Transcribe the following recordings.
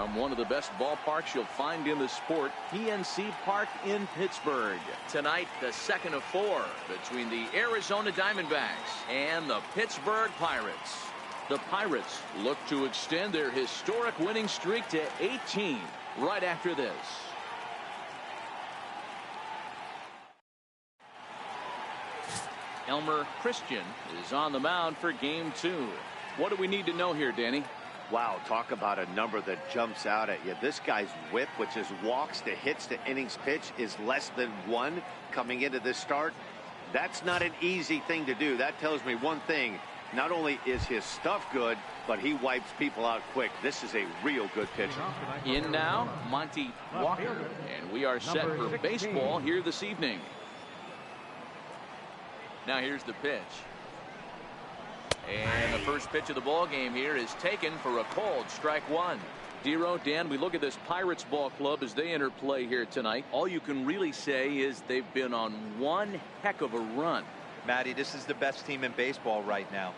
from one of the best ballparks you'll find in the sport, PNC Park in Pittsburgh. Tonight, the second of 4 between the Arizona Diamondbacks and the Pittsburgh Pirates. The Pirates look to extend their historic winning streak to 18 right after this. Elmer Christian is on the mound for game 2. What do we need to know here, Danny? Wow, talk about a number that jumps out at you. This guy's whip, which is walks to hits to innings pitch, is less than 1 coming into this start. That's not an easy thing to do. That tells me one thing. Not only is his stuff good, but he wipes people out quick. This is a real good pitcher. In now, Monty Walker. And we are set for baseball here this evening. Now here's the pitch. And the first pitch of the ball game here is taken for a called strike 1. Dero, Dan, we look at this Pirates ball club as they enter play here tonight. All you can really say is they've been on one heck of a run. Matty, this is the best team in baseball right now.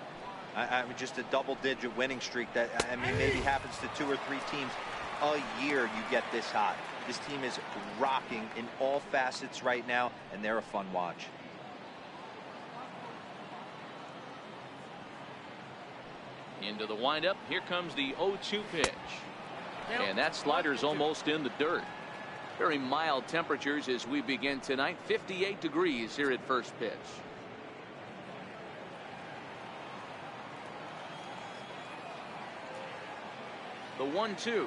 I mean, just a double-digit winning streak that, I mean, maybe happens to 2 or 3 teams a year you get this hot. This team is rocking in all facets right now, and they're a fun watch. Into the windup. Here comes the 0-2 pitch. And that slider's almost in the dirt. Very mild temperatures as we begin tonight. 58 degrees here at first pitch. The 1-2.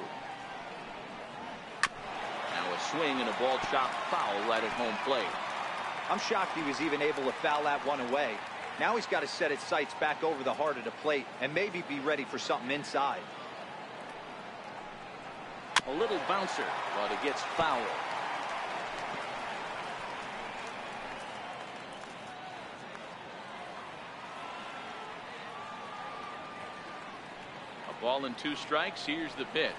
Now a swing and a ball chopped foul right at home plate. I'm shocked he was even able to foul that one away. Now he's got to set his sights back over the heart of the plate and maybe be ready for something inside. A little bouncer, but it gets fouled. A ball and 2 strikes. Here's the pitch.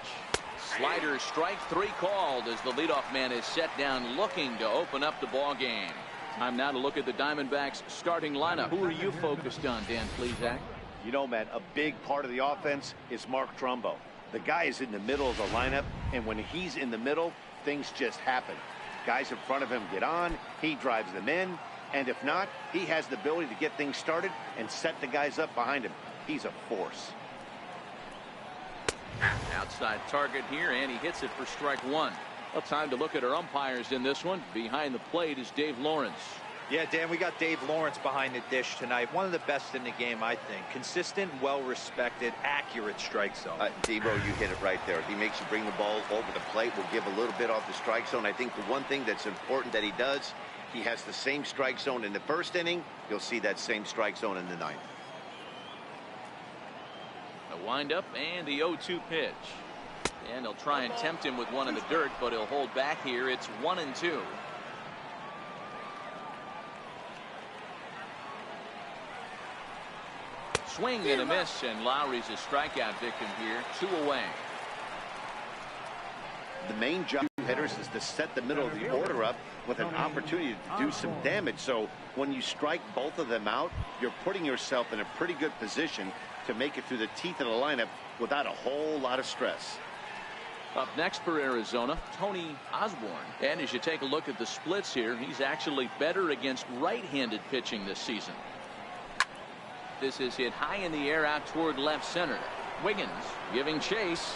Slider, strike 3 called as the leadoff man is set down looking to open up the ball game. Time now to look at the Diamondbacks starting lineup. Who are you focused on, Dan Plesac? You know, man, a big part of the offense is Mark Trumbo. The guy is in the middle of the lineup, and when he's in the middle, things just happen. Guys in front of him get on, he drives them in, and if not, he has the ability to get things started and set the guys up behind him. He's a force. Outside target here, and he hits it for strike 1. Well, time to look at our umpires in this one. Behind the plate is Dave Lawrence. Yeah, Dan, we got Dave Lawrence behind the dish tonight. One of the best in the game, I think. Consistent, well-respected, accurate strike zone. Debo, you hit it right there. He makes you bring the ball over the plate. Will give a little bit off the strike zone. I think the one thing that's important that he does, he has the same strike zone in the first inning. You'll see that same strike zone in the 9th. A windup and the 0-2 pitch. And they'll try and tempt him with one in the dirt, but he'll hold back here. It's 1-2. Swing and a miss, and Lowry's a strikeout victim here. 2 away. The main job of hitters is to set the middle of the order up with an opportunity to do some damage. So when you strike both of them out, you're putting yourself in a pretty good position to make it through the teeth of the lineup without a whole lot of stress. Up next for Arizona, Tony Osborne. And as you take a look at the splits here, he's actually better against right-handed pitching this season. This is hit high in the air out toward left center. Wiggins giving chase.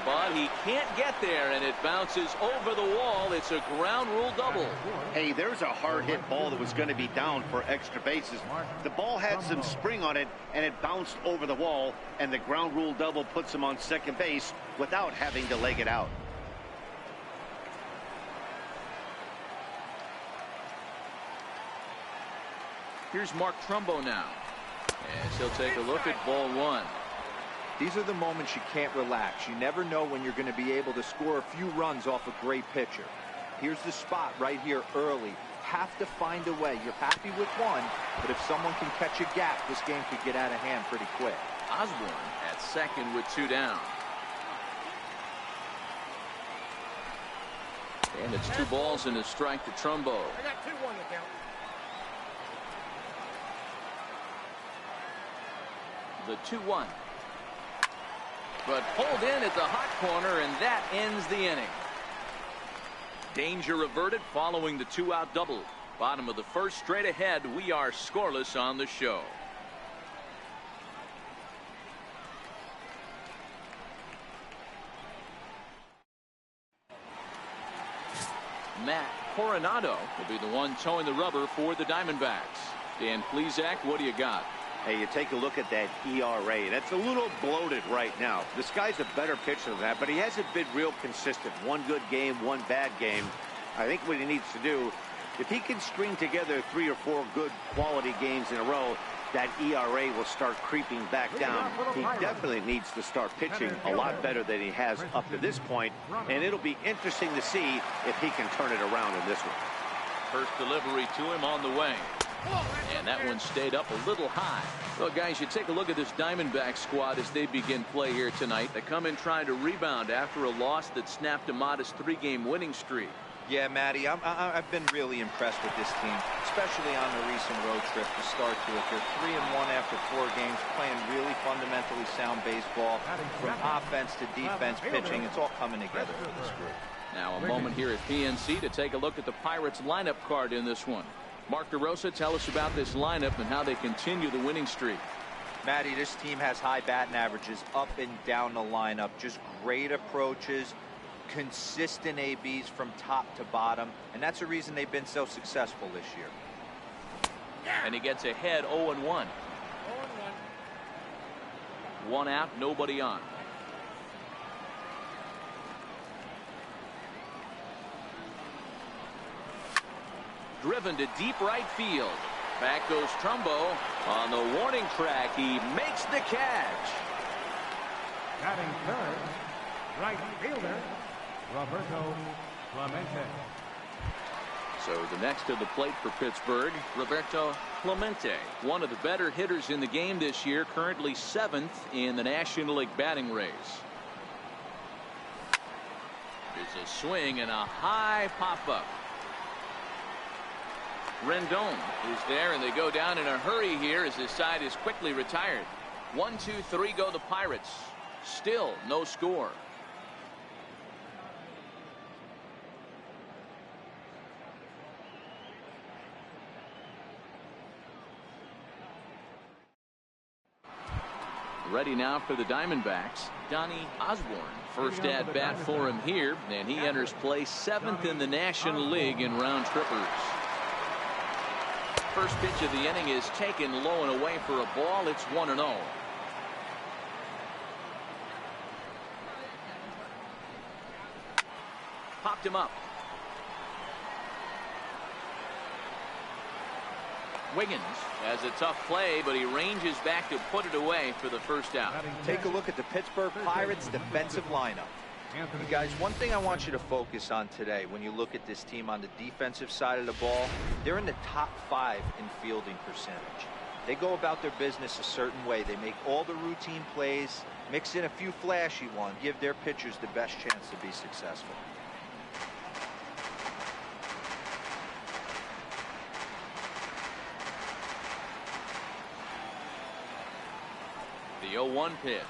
But he can't get there, and it bounces over the wall. It's a ground rule double. Hey, there's a hard hit ball that was going to be down for extra bases. The ball had some spring on it, and it bounced over the wall, and the ground rule double puts him on second base without having to leg it out. Here's Mark Trumbo now, as he'll take a look at ball 1. These are the moments you can't relax. You never know when you're going to be able to score a few runs off a great pitcher. Here's the spot right here early. Have to find a way. You're happy with one, but if someone can catch a gap, this game could get out of hand pretty quick. Osborne at second with 2 down. And it's 2 balls and a strike to Trumbo. I got 2-1 to count. The 2-1. but pulled in at the hot corner, and that ends the inning. Danger averted following the 2-out double. Bottom of the first, straight ahead. We are scoreless on the show. Matt Coronado will be the one towing the rubber for the Diamondbacks. Dan Plesac, what do you got? Hey, you take a look at that ERA. That's a little bloated right now. This guy's a better pitcher than that, but he hasn't been real consistent. One good game, one bad game. I think what he needs to do, if he can string together 3 or 4 good quality games in a row, that ERA will start creeping back down. He definitely needs to start pitching a lot better than he has up to this point, and it'll be interesting to see if he can turn it around in this one. First delivery to him on the way. And that one stayed up a little high. Well, guys, you take a look at this Diamondback squad as they begin play here tonight. They come in trying to rebound after a loss that snapped a modest 3-game winning streak. Yeah, Matty, I've been really impressed with this team, especially on the recent road trip to start to it. They're 3-1 after 4 games, playing really fundamentally sound baseball. From offense to defense, pitching, it's all coming together for this group. Now a moment here at PNC to take a look at the Pirates lineup card in this one. Mark DeRosa, tell us about this lineup and how they continue the winning streak. Matty, this team has high batting averages up and down the lineup. Just great approaches, consistent ABs from top to bottom, and that's the reason they've been so successful this year. And he gets ahead 0-1. 1 out, nobody on. Driven to deep right field. Back goes Trumbo on the warning track. He makes the catch. Batting third, right fielder, Roberto Clemente. So the next to the plate for Pittsburgh, Roberto Clemente, one of the better hitters in the game this year, currently 7th in the National League batting race. There's a swing and a high pop-up. Rendon is there, and they go down in a hurry here as his side is quickly retired. 1, 2, 3 go the Pirates. Still no score. Ready now for the Diamondbacks, Donnie Osborne. First at bat for him here, and he enters play 7th in the National League in round trippers. First pitch of the inning is taken low and away for a ball. It's 1-0. Popped him up. Wiggins has a tough play, but he ranges back to put it away for the first out. Take a look at the Pittsburgh Pirates defensive lineup. You guys, one thing I want you to focus on today when you look at this team on the defensive side of the ball, they're in the top 5 in fielding percentage. They go about their business a certain way. They make all the routine plays, mix in a few flashy ones, give their pitchers the best chance to be successful. The 0-1 pitch.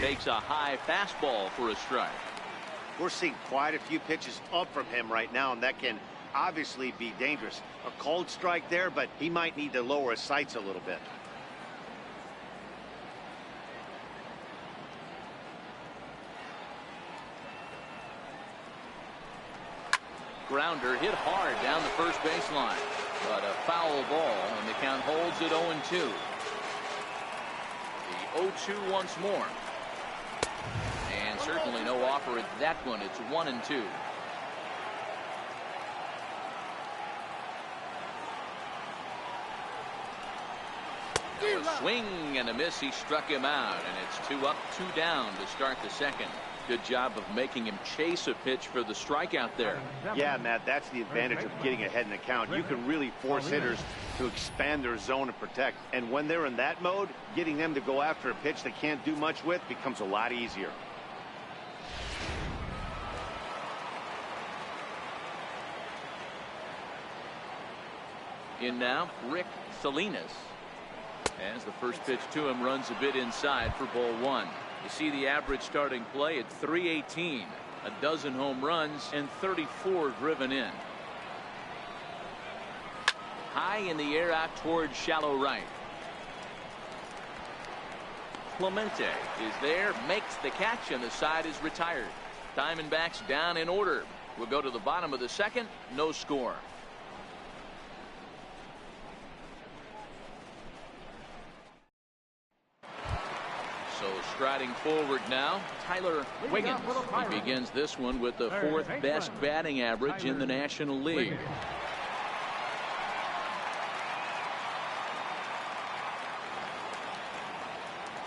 Takes a high fastball for a strike. We're seeing quite a few pitches up from him right now, and that can obviously be dangerous. A cold strike there, but he might need to lower his sights a little bit. Grounder hit hard down the first baseline, but a foul ball, and the count holds at 0-2. The 0-2 once more. And certainly no offer at that one. It's 1-2. A swing and a miss. He struck him out, and it's 2 up, 2 down to start the second. Good job of making him chase a pitch for the strikeout there. Yeah, Matt, that's the advantage of getting ahead in the count. You can really force hitters to expand their zone and protect. And when they're in that mode, getting them to go after a pitch they can't do much with becomes a lot easier. In now, Rick Salinas. As the first pitch to him runs a bit inside for ball one. You see the average starting play at 318. A dozen home runs and 34 driven in. High in the air out towards shallow right. Clemente is there, makes the catch, and the side is retired. Diamondbacks down in order. We'll go to the bottom of the second. No score. So striding forward now, Tyler Wiggins. He begins this one with the fourth best batting average in the National League.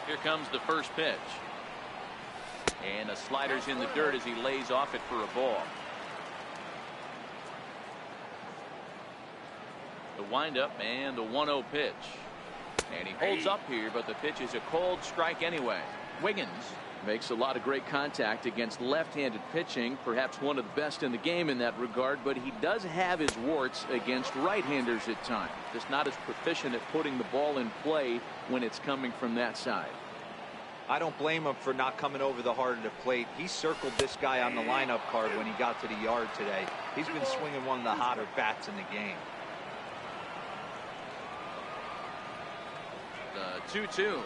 Here comes the first pitch. And the slider's in the dirt as he lays off it for a ball. The windup and the 1-0 pitch. And he holds up here, but the pitch is a cold strike anyway. Wiggins makes a lot of great contact against left-handed pitching, perhaps one of the best in the game in that regard, but he does have his warts against right-handers at times. Just not as proficient at putting the ball in play when it's coming from that side. I don't blame him for not coming over the heart of the plate. He circled this guy on the lineup card when he got to the yard today. He's been swinging one of the hotter bats in the game. The 2-2.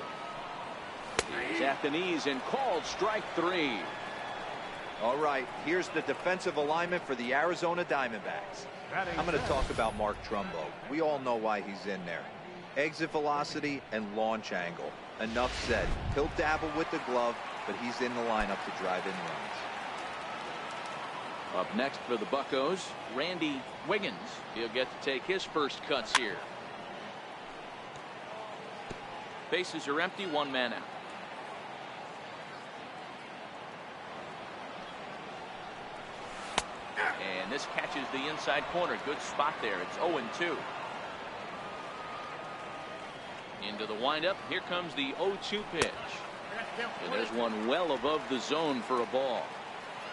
He's at the knees and called strike three. All right, here's the defensive alignment for the Arizona Diamondbacks. I'm going to talk about Mark Trumbo. We all know why he's in there. Exit velocity and launch angle. Enough said. He'll dabble with the glove, but he's in the lineup to drive in runs. Up next for the Buccos, Randy Wiggins. He'll get to take his first cuts here. Bases are empty, one man out. And this catches the inside corner. Good spot there. It's 0-2. Into the windup. Here comes the 0-2 pitch. And there's one well above the zone for a ball.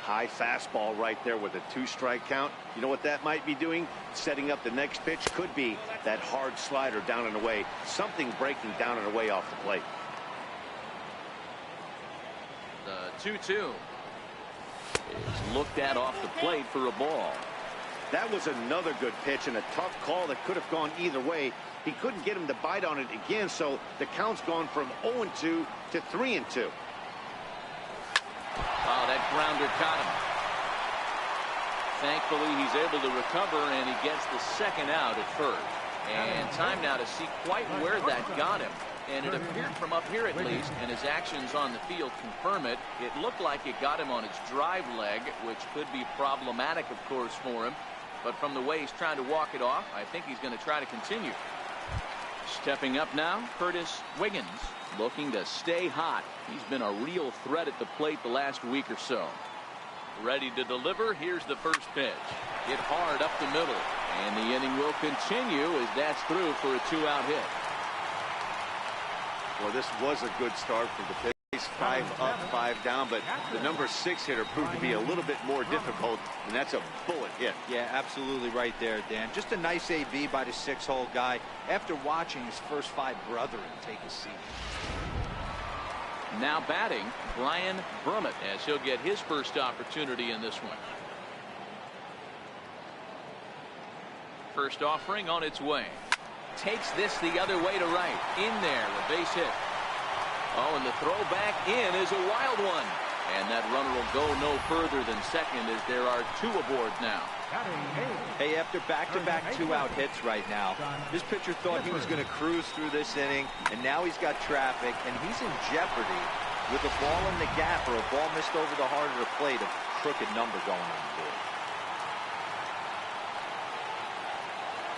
High fastball right there with a 2-strike count. You know what that might be doing? Setting up the next pitch. Could be that hard slider down and away. Something breaking down and away off the plate. The 2-2 is looked at off the plate for a ball. That was another good pitch and a tough call that could have gone either way. He couldn't get him to bite on it again, so the count's gone from 0-2 to 3-2. Oh, that grounder caught him. Thankfully, he's able to recover, and he gets the second out at first. And time now to see quite where that got him. And it appeared from up here at least, and his actions on the field confirm it. It looked like it got him on his drive leg, which could be problematic, of course, for him. But from the way he's trying to walk it off, I think he's going to try to continue. Stepping up now, Curtis Wiggins, looking to stay hot. He's been a real threat at the plate the last week or so. Ready to deliver. Here's the first pitch. Hit hard up the middle. And the inning will continue as that's through for a 2-out hit. Well, this was a good start for the pitch. 5 up, 5 down, but the number 6 hitter proved to be a little bit more difficult, and that's a bullet hit. Yeah, absolutely right there, Dan. Just a nice AB by the 6-hole guy after watching his first 5 brethren take a seat. Now batting, Brian Brummett, as he'll get his first opportunity in this one. First offering on its way. Takes this the other way to right. In there, a base hit. Oh, and the throw back in is a wild one. And that runner will go no further than second as there are 2 aboard now. Hey, after back-to-back 2-out hits right now, this pitcher thought he was going to cruise through this inning, and now he's got traffic, and he's in jeopardy with a ball in the gap or a ball missed over the heart of the plate, a crooked number going on the board.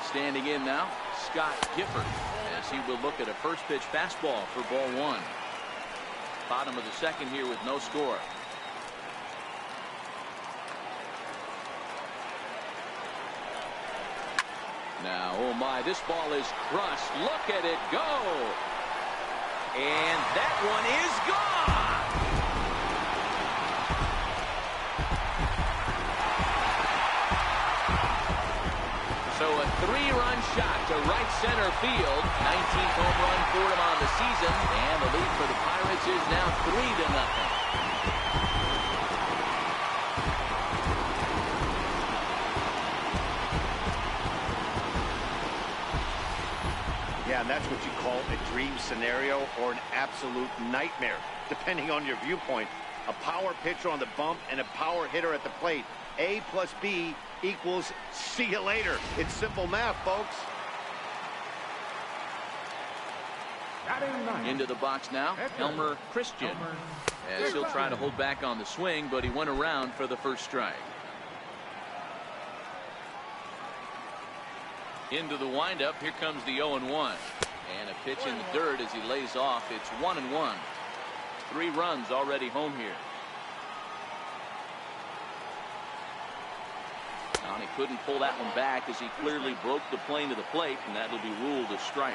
Standing in now, Scott Gifford, as he will look at a first pitch fastball for ball 1. Bottom of the second here with no score. Now, oh my, this ball is crushed. Look at it go. And that one is gone. So a three-run shot to right center field. 19th home run for him on the season. And the lead for the Pirates is now 3-0. Yeah, and that's what you call a dream scenario or an absolute nightmare, depending on your viewpoint. A power pitcher on the bump and a power hitter at the plate. A plus B equals see you later. It's simple math, folks. Into the box now, Elmer Christian. As he'll try to hold back on the swing, but he went around for the first strike. Into the windup, here comes the 0-1. And a pitch in the dirt as he lays off. It's 1-1. 3 runs already home here. And he couldn't pull that one back as he clearly broke the plane to the plate, and that'll be ruled a strike.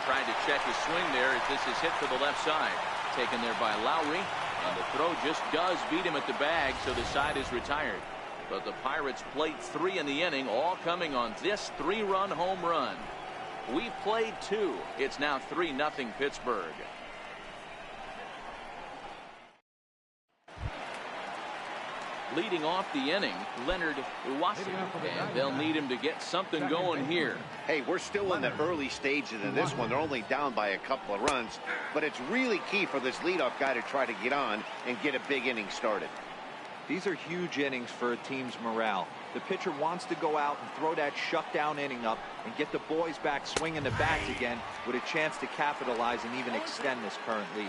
Trying to check his swing there as this is hit to the left side. Taken there by Lowry. And the throw just does beat him at the bag, so the side is retired. But the Pirates played 3 in the inning, all coming on this 3-run home run. We played 2. It's now 3-0 Pittsburgh. Leading off the inning, Leonard Iwasa, and they'll need him to get something going here. Hey, we're still in the early stages of this one. They're only down by a couple of runs, but it's really key for this leadoff guy to try to get on and get a big inning started. These are huge innings for a team's morale. The pitcher wants to go out and throw that shutdown inning up and get the boys back swinging the bats again with a chance to capitalize and even extend this current lead.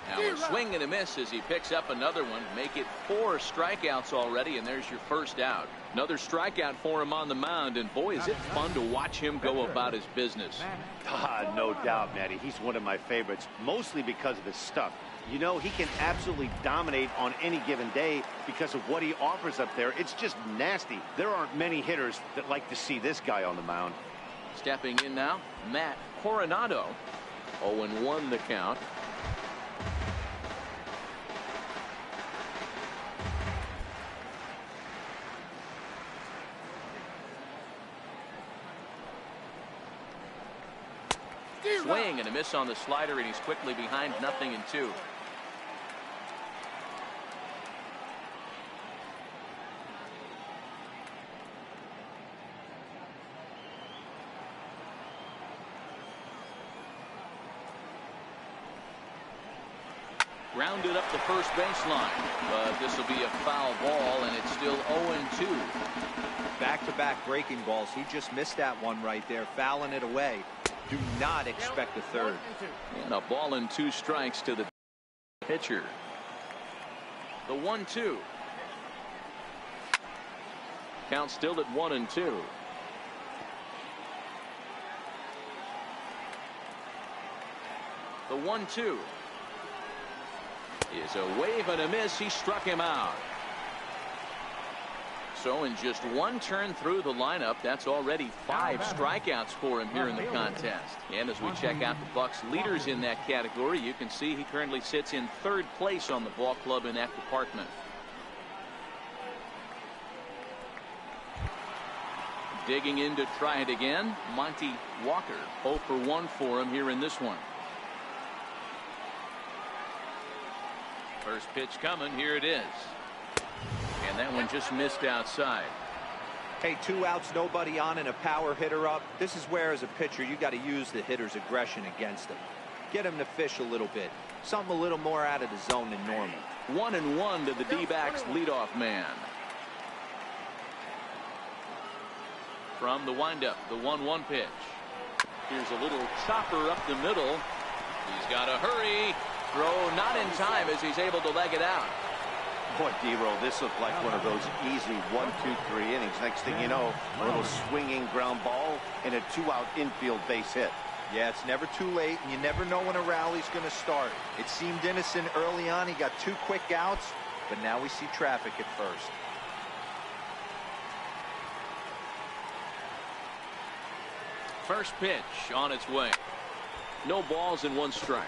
Now a swing and a miss as he picks up another one. Make it 4 strikeouts already, and there's your first out. Another strikeout for him on the mound, and boy, is it fun to watch him go about his business. No doubt, Matty. He's one of my favorites, mostly because of his stuff. You know, he can absolutely dominate on any given day because of what he offers up there. It's just nasty. There aren't many hitters that like to see this guy on the mound. Stepping in now, Matt Coronado. 0-1 the count. Swing and a miss on the slider, and he's quickly behind 0-2. Grounded up the first baseline, but this will be a foul ball, and it's still 0-2. Back-to-back breaking balls. He just missed that one right there, fouling it away. Do not expect a third. And a ball and 2 strikes to the pitcher. The 1-2. Count still at 1-2. The 1-2 is a wave and a miss. He struck him out. So in just 1 turn through the lineup, that's already 5 strikeouts for him here in the contest. And as we check out the Bucks leaders in that category, you can see he currently sits in 3rd place on the ball club in that department. Digging in to try it again, Monty Walker. 0 for 1 for him here in this one. First pitch coming. Here it is. And that one just missed outside. Hey, 2 outs, nobody on, and a power hitter up. This is where, as a pitcher, you got to use the hitter's aggression against him. Get him to fish a little bit. Something a little more out of the zone than normal. 1-1 to the D-backs leadoff man. From the windup, the 1-1 pitch. Here's a little chopper up the middle. He's got to hurry. Throw not in time as he's able to leg it out. Boy, D-Roll, this looked like one of those easy 1, 2, 3 innings. Next thing you know, a little swinging ground ball and a 2-out infield base hit. Yeah, it's never too late, and you never know when a rally's going to start. It seemed innocent early on. He got 2 quick outs, but now we see traffic at first. First pitch on its way. No balls and 1 strike.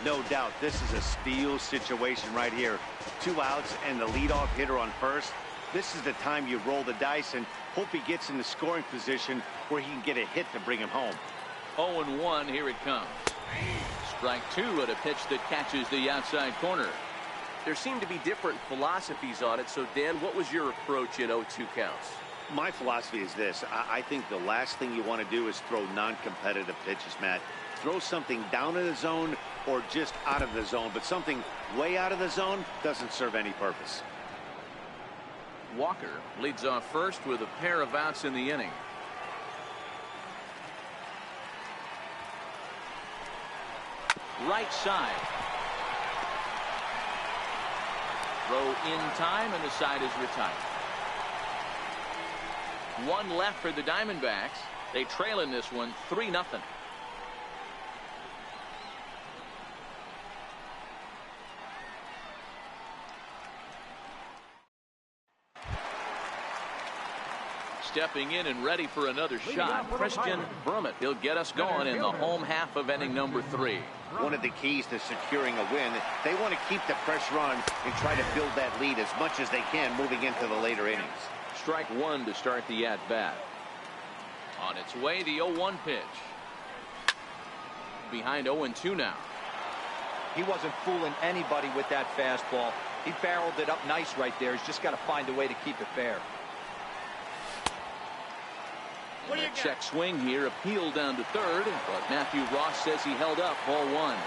No doubt, this is a steal situation right here. 2 outs and the leadoff hitter on first. This is the time you roll the dice and hope he gets in the scoring position where he can get a hit to bring him home. 0-1, here it comes. Strike 2 at a pitch that catches the outside corner. There seem to be different philosophies on it. So, Dan, what was your approach in 0-2 counts? My philosophy is this. I think the last thing you want to do is throw non-competitive pitches, Matt. Throw something down in the zone or just out of the zone, but something way out of the zone doesn't serve any purpose. Walker leads off first with a pair of outs in the inning. Right side. Throw in time, and the side is retired. 1 left for the Diamondbacks. They trail in this one 3-0. Stepping in and ready for another shot, Christian Brummett. He'll get us going in the home half of inning number 3. One of the keys to securing a win, they want to keep the pressure on and try to build that lead as much as they can moving into the later innings. Strike 1 to start the at-bat. On its way, the 0-1 pitch. Behind 0-2 now. He wasn't fooling anybody with that fastball. He barreled it up nice right there. He's just got to find a way to keep it fair. A check swing here, appealed down to third, but Matthew Ross says he held up. Ball 1.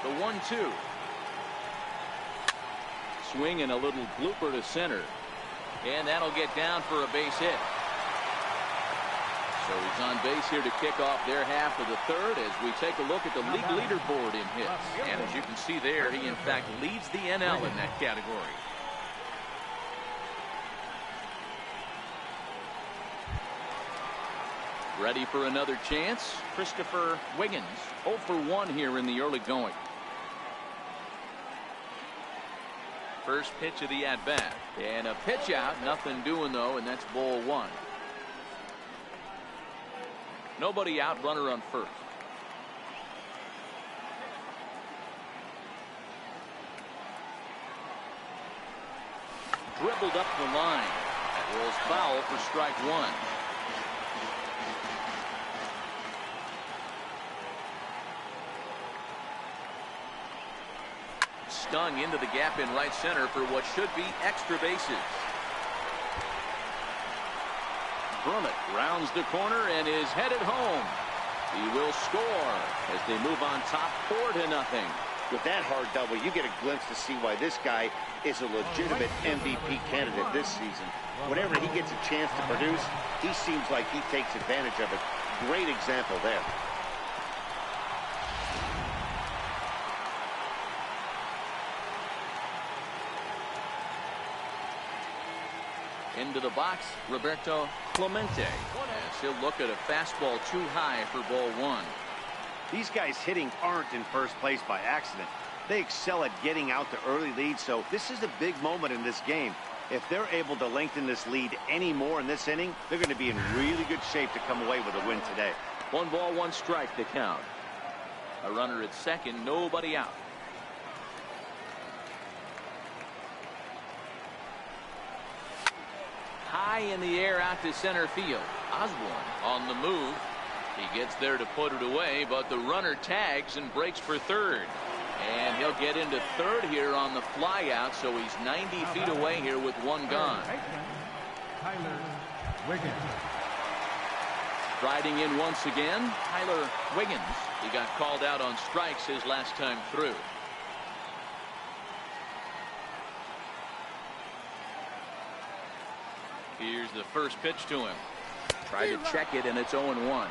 The 1-2. Swing and a little blooper to center, and that'll get down for a base hit. So he's on base here to kick off their half of the third as we take a look at the league leaderboard in hits. And as you can see there, he in fact leads the NL in that category. Ready for another chance. Christopher Wiggins 0 for 1 here in the early going. First pitch of the at-bat. And a pitch out. Nothing doing, though, and that's ball 1. Nobody out. Runner on first. Dribbled up the line. That rolls foul for strike 1. Stung into the gap in right center for what should be extra bases. Brummett rounds the corner and is headed home. He will score as they move on top 4-0. With that hard double, you get a glimpse to see why this guy is a legitimate MVP candidate this season. Whenever he gets a chance to produce, he seems like he takes advantage of it. Great example there. Into the box, Roberto Clemente. As he'll look at a fastball too high for ball 1. These guys hitting aren't in first place by accident. They excel at getting out to early leads, so this is a big moment in this game. If they're able to lengthen this lead any more in this inning, they're going to be in really good shape to come away with a win today. 1 ball, 1 strike to count. A runner at second, nobody out. High in the air out to center field. Osborne on the move. He gets there to put it away, but the runner tags and breaks for third. And he'll get into third here on the fly out, so he's 90 feet away here with 1 gone. Tyler Wiggins. Riding in once again, Tyler Wiggins. He got called out on strikes his last time through. Here's the first pitch to him. Tried to check it, and it's 0-1.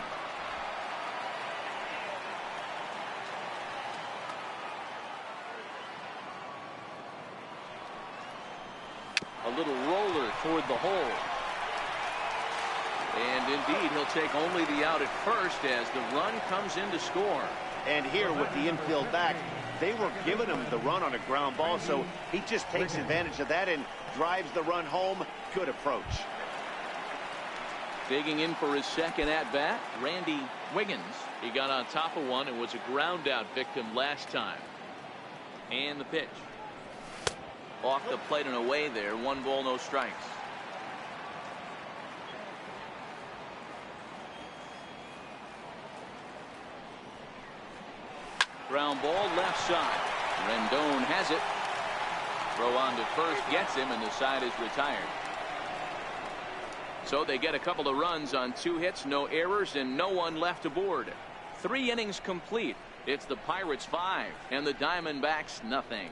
A little roller toward the hole. And indeed, he'll take only the out at first as the run comes in to score. And here with the infield back, they were giving him the run on a ground ball, so he just takes advantage of that and drives the run home. Good approach. Digging in for his second at-bat, Randy Wiggins. He got on top of one and was a ground-out victim last time. And the pitch. Off the plate and away there. 1 ball, no strikes. Ground ball left side. Rendon has it. Throw on to first gets him, and the side is retired. So they get a couple of runs on 2 hits, no errors, and no one left aboard. 3 innings complete. It's the Pirates 5 and the Diamondbacks nothing.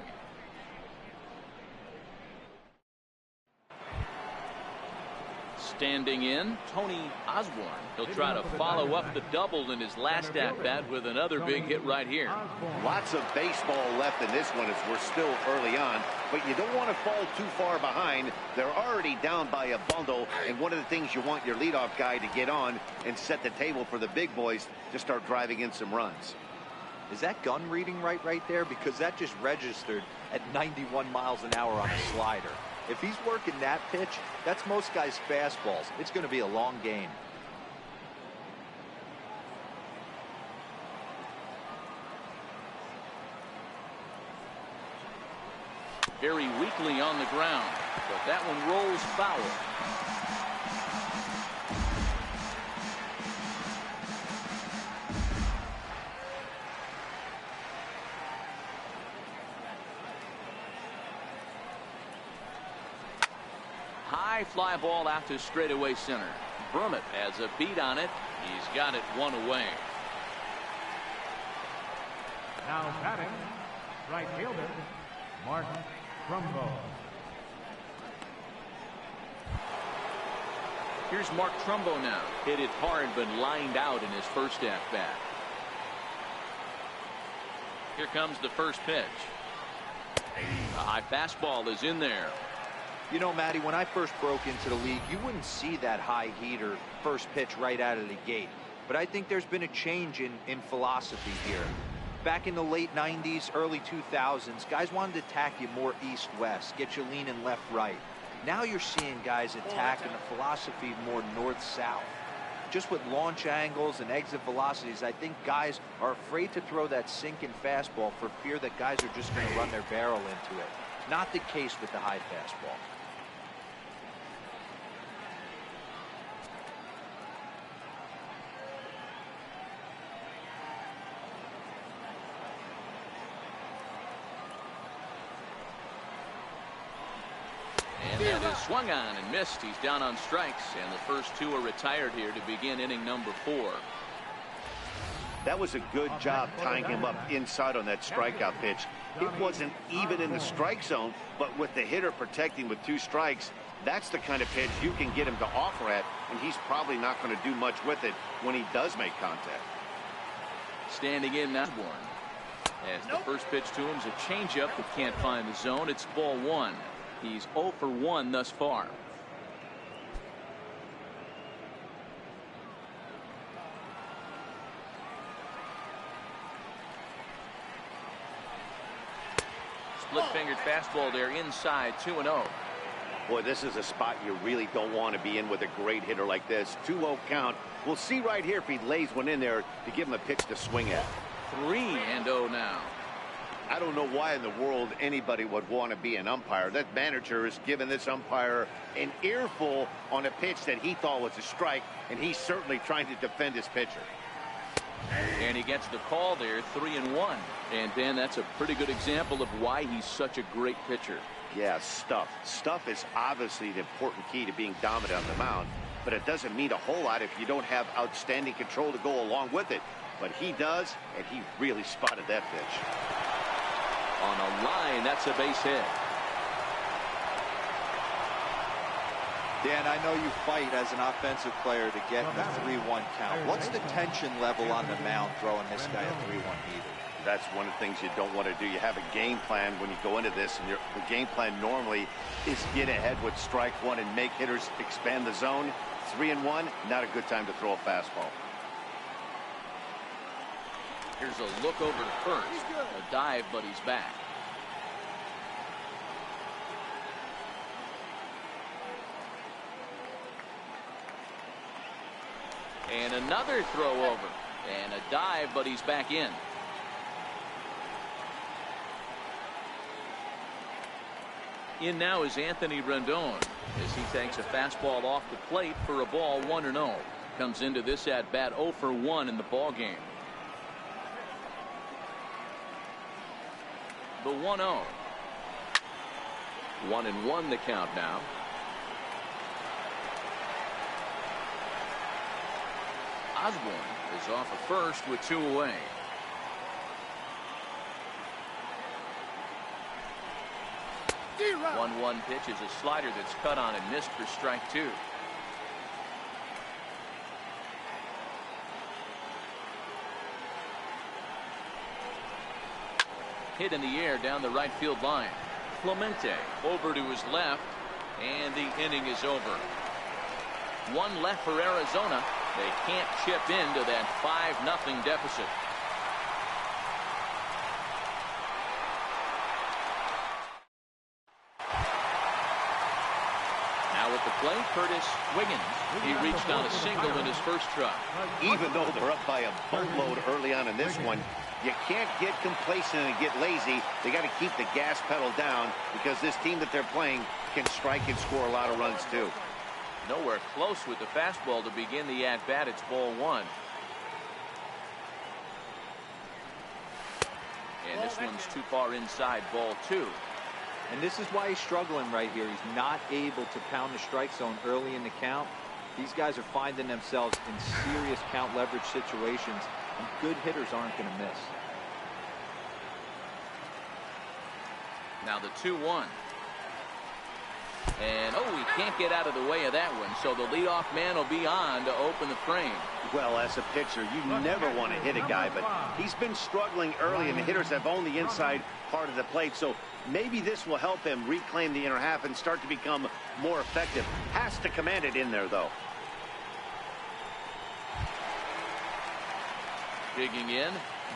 Standing in, Tony Osborne. He'll try to follow up the double in his last at-bat with another big hit right here. Lots of baseball left in this one as we're still early on, but you don't want to fall too far behind. They're already down by a bundle, and one of the things you want your leadoff guy to get on and set the table for the big boys to start driving in some runs. Is that gun reading right there? Because that just registered at 91 miles an hour on a slider. If he's working that pitch, that's most guys' fastballs. It's going to be a long game. Very weakly on the ground, but that one rolls foul. High fly ball out to straightaway center. Brummett has a beat on it. He's got it 1 away. Now batting, right fielder, Mark Trumbo. Here's Mark Trumbo now. Hit it hard but lined out in his first at-bat. Here comes the first pitch. A high fastball is in there. You know, Matty, when I first broke into the league, you wouldn't see that high heater first pitch right out of the gate. But I think there's been a change in philosophy here. Back in the late 90s, early 2000s, guys wanted to attack you more east-west, get you leaning left-right. Now you're seeing guys attacking the philosophy more north-south. Just with launch angles and exit velocities, I think guys are afraid to throw that sinking fastball for fear that guys are just going to run their barrel into it. Not the case with the high fastball. And that is swung on and missed. He's down on strikes, and the first 2 are retired here to begin inning number 4. That was a good job tying him up inside on that strikeout pitch. It wasn't even in the strike zone, but with the hitter protecting with 2 strikes, that's the kind of pitch you can get him to offer at, and he's probably not going to do much with it when he does make contact. Standing in now, Osborne. As the first pitch to him is a changeup that can't find the zone. It's ball 1. He's 0 for 1 thus far. Split-fingered fastball there inside, 2-0. Boy, this is a spot you really don't want to be in with a great hitter like this. 2-0 count. We'll see right here if he lays one in there to give him a pitch to swing at. 3-0 now. I don't know why in the world anybody would want to be an umpire. That manager has given this umpire an earful on a pitch that he thought was a strike, and he's certainly trying to defend his pitcher. And he gets the call there, 3-1. And Dan, that's a pretty good example of why he's such a great pitcher. Yeah, stuff. Stuff is obviously the important key to being dominant on the mound, but it doesn't mean a whole lot if you don't have outstanding control to go along with it. But he does, and he really spotted that pitch. On a line, that's a base hit. Dan, I know you fight as an offensive player to get the 3-1 count. What's the tension level on the mound throwing this guy a 3-1 heater? That's one of the things you don't want to do. You have a game plan when you go into this, and the game plan normally is get ahead with strike one and make hitters expand the zone. 3-1, not a good time to throw a fastball. Here's a look over to first. A dive, but he's back. And another throw over. And a dive, but he's back in. In now is Anthony Rendon as he takes a fastball off the plate for a ball 1-0. Comes into this at bat 0 for 1 in the ball game. The 1-0. 1-1 the count now. Osborne is off at first with 2 away. The 1-1 pitch is a slider that's cut on and missed for strike 2. Hit in the air down the right field line. Clemente over to his left, and the inning is over. 1 left for Arizona. They can't chip into that 5-0 deficit. Now at the plate, Curtis Wiggins. He reached on a single in his first try. Even though they're up by a boatload early on in this one, you can't get complacent and get lazy. They got to keep the gas pedal down because this team that they're playing can strike and score a lot of runs too. Nowhere close with the fastball to begin the at-bat. It's ball 1. And this one's too far inside, ball 2. And this is why he's struggling right here. He's not able to pound the strike zone early in the count. These guys are finding themselves in serious count leverage situations, and good hitters aren't going to miss. Now the 2-1. And, he can't get out of the way of that one. So the leadoff man will be on to open the frame. Well, as a pitcher, you never want to hit a guy, but he's been struggling early, and the hitters have owned the inside part of the plate. So maybe this will help him reclaim the inner half and start to become more effective. Has to command it in there, though. Digging in,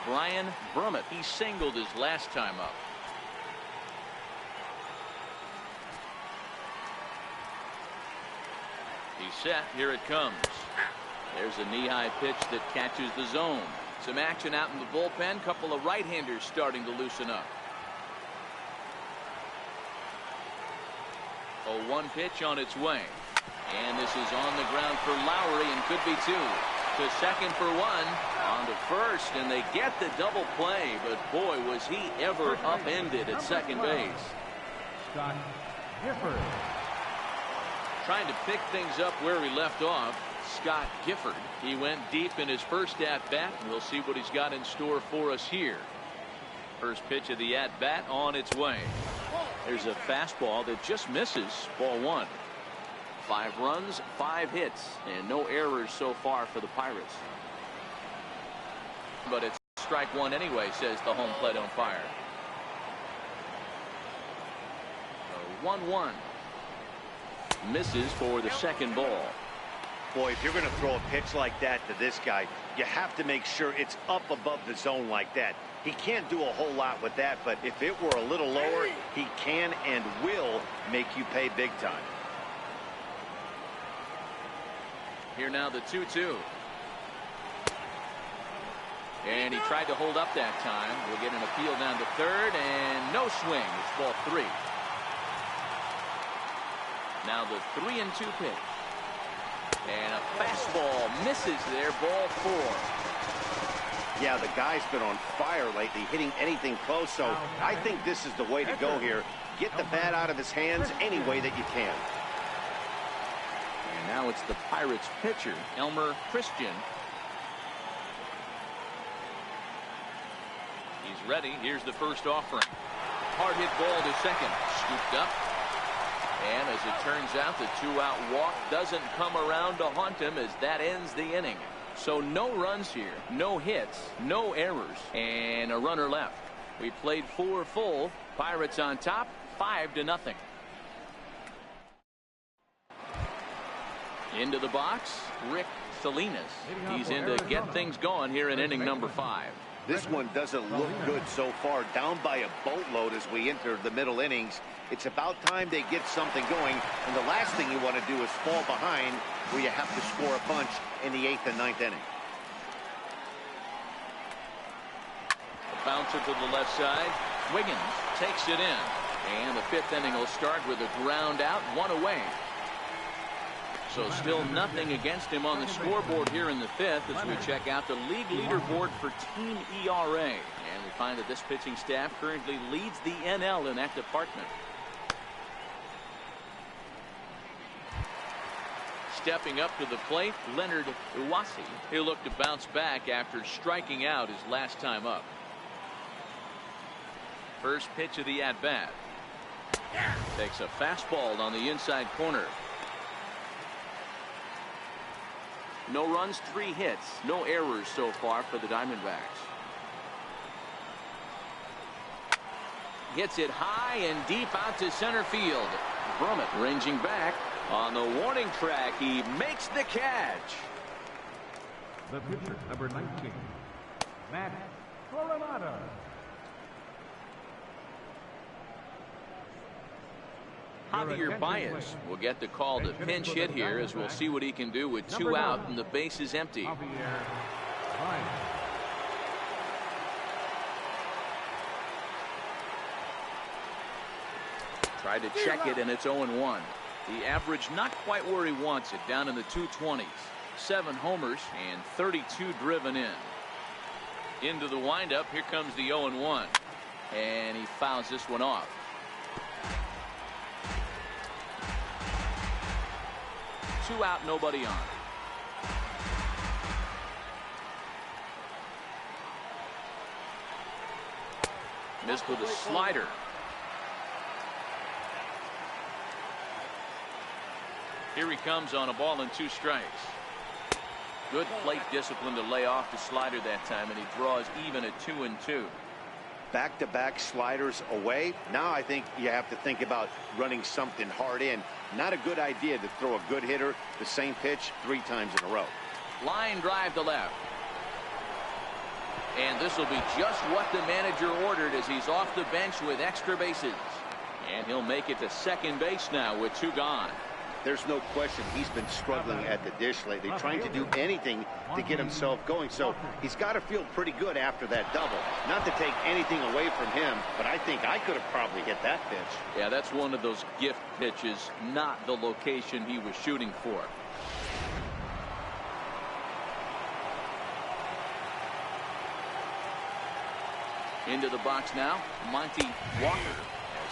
Brian Brummett. He singled his last time up. He's set. Here it comes. There's a knee-high pitch that catches the zone. Some action out in the bullpen. Couple of right-handers starting to loosen up. 0-1 pitch on its way. And this is on the ground for Lowry and could be 2. To second for 1. On to first, and they get the double play. But boy, was he ever upended at second base. Scott Gifford. Trying to pick things up where he left off, Scott Gifford. He went deep in his first at-bat. We'll see what he's got in store for us here. First pitch of the at-bat on its way. There's a fastball that just misses, ball 1. 5 runs, 5 hits, and no errors so far for the Pirates. But it's strike 1 anyway, says the home plate umpire. 1-1. Misses for the second ball. Boy, if you're going to throw a pitch like that to this guy, you have to make sure it's up above the zone like that. He can't do a whole lot with that, but if it were a little lower, he can and will make you pay big time. Here now the 2-2. And he tried to hold up that time. We'll get an appeal down to third, and no swing. It's ball 3. Now the 3-2 pitch. And a fastball misses there, ball 4. Yeah, the guy's been on fire lately, hitting anything close, so I think this is the way to go here. Get the bat out of his hands any way that you can. And now it's the Pirates pitcher, Elmer Christian. He's ready. Here's the first offering. Hard hit ball to second. Scooped up. And as it turns out, the 2-out walk doesn't come around to haunt him as that ends the inning. So no runs here, no hits, no errors, and a runner left. We played 4 full. Pirates on top, 5-0. Into the box, Rick Salinas. He's in to get things going here in inning number 5. This one doesn't look good so far. Down by a boatload as we enter the middle innings. It's about time they get something going. And the last thing you want to do is fall behind where you have to score a bunch in the 8th and 9th inning. A bouncer to the left side. Wiggins takes it in. And the 5th inning will start with a ground out, 1 away. So still nothing against him on the scoreboard here in the 5th as we check out the league leaderboard for team ERA. And we find that this pitching staff currently leads the NL in that department. Stepping up to the plate, Leonard Iwasi. He'll look to bounce back after striking out his last time up. First pitch of the at-bat. Takes a fastball on the inside corner. No runs, 3 hits, no errors so far for the Diamondbacks. Hits it high and deep out to center field. Brummett ranging back on the warning track. He makes the catch. The pitcher, number 19, Matt Coronado. Javier Baez will get the call to pinch hit here as we'll see what he can do with 2 out and the base is empty. Tried to check it and it's 0-1. The average not quite where he wants it, down in the 220s. 7 homers and 32 driven in. Into the windup, here comes the 0-1. And he fouls this one off. Two out, nobody on. Missed with a slider. Here he comes on a ball and 2 strikes. Good plate discipline to lay off the slider that time, and he draws even at 2-2. Back-to-back sliders away. Now I think you have to think about running something hard in. Not a good idea to throw a good hitter the same pitch 3 times in a row. Line drive to left. And this will be just what the manager ordered as he's off the bench with extra bases. And he'll make it to second base now with 2 gone. There's no question he's been struggling at the dish lately, trying to do anything to get himself going. So he's got to feel pretty good after that double. Not to take anything away from him, but I think I could have probably hit that pitch. Yeah, that's one of those gift pitches, not the location he was shooting for. Into the box now, Monty Walker.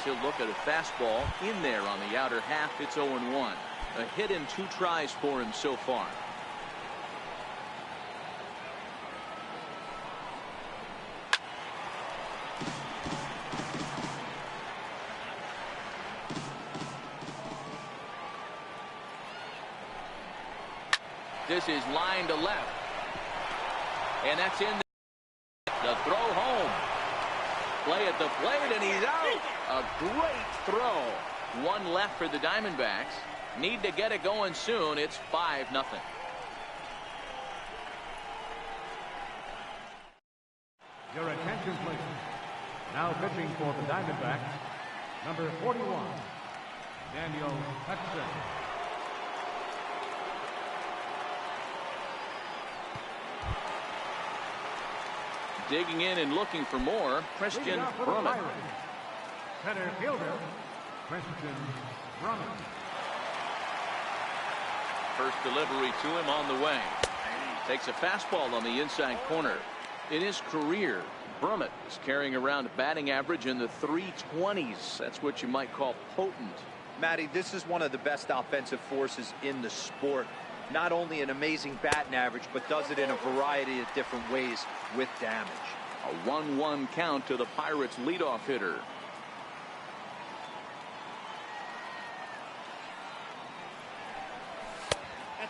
He'll look at a fastball in there on the outer half. It's 0-1. A hit in 2 tries for him so far. This is line to left. And that's in the throw home. Play at the plate, and he's out. A great throw. 1 left for the Diamondbacks. Need to get it going soon. It's 5-0. Your attention, please. Now pitching for the Diamondbacks, number 41, Daniel Hudson. Digging in and looking for more, Christian Brummett. Center fielder, Christian Brummett. First delivery to him on the way. Takes a fastball on the inside corner. In his career, Brummett is carrying around a batting average in the 320s. That's what you might call potent. Matty, this is one of the best offensive forces in the sport. Not only an amazing batting average, but does it in a variety of different ways with damage. A 1-1 count to the Pirates leadoff hitter.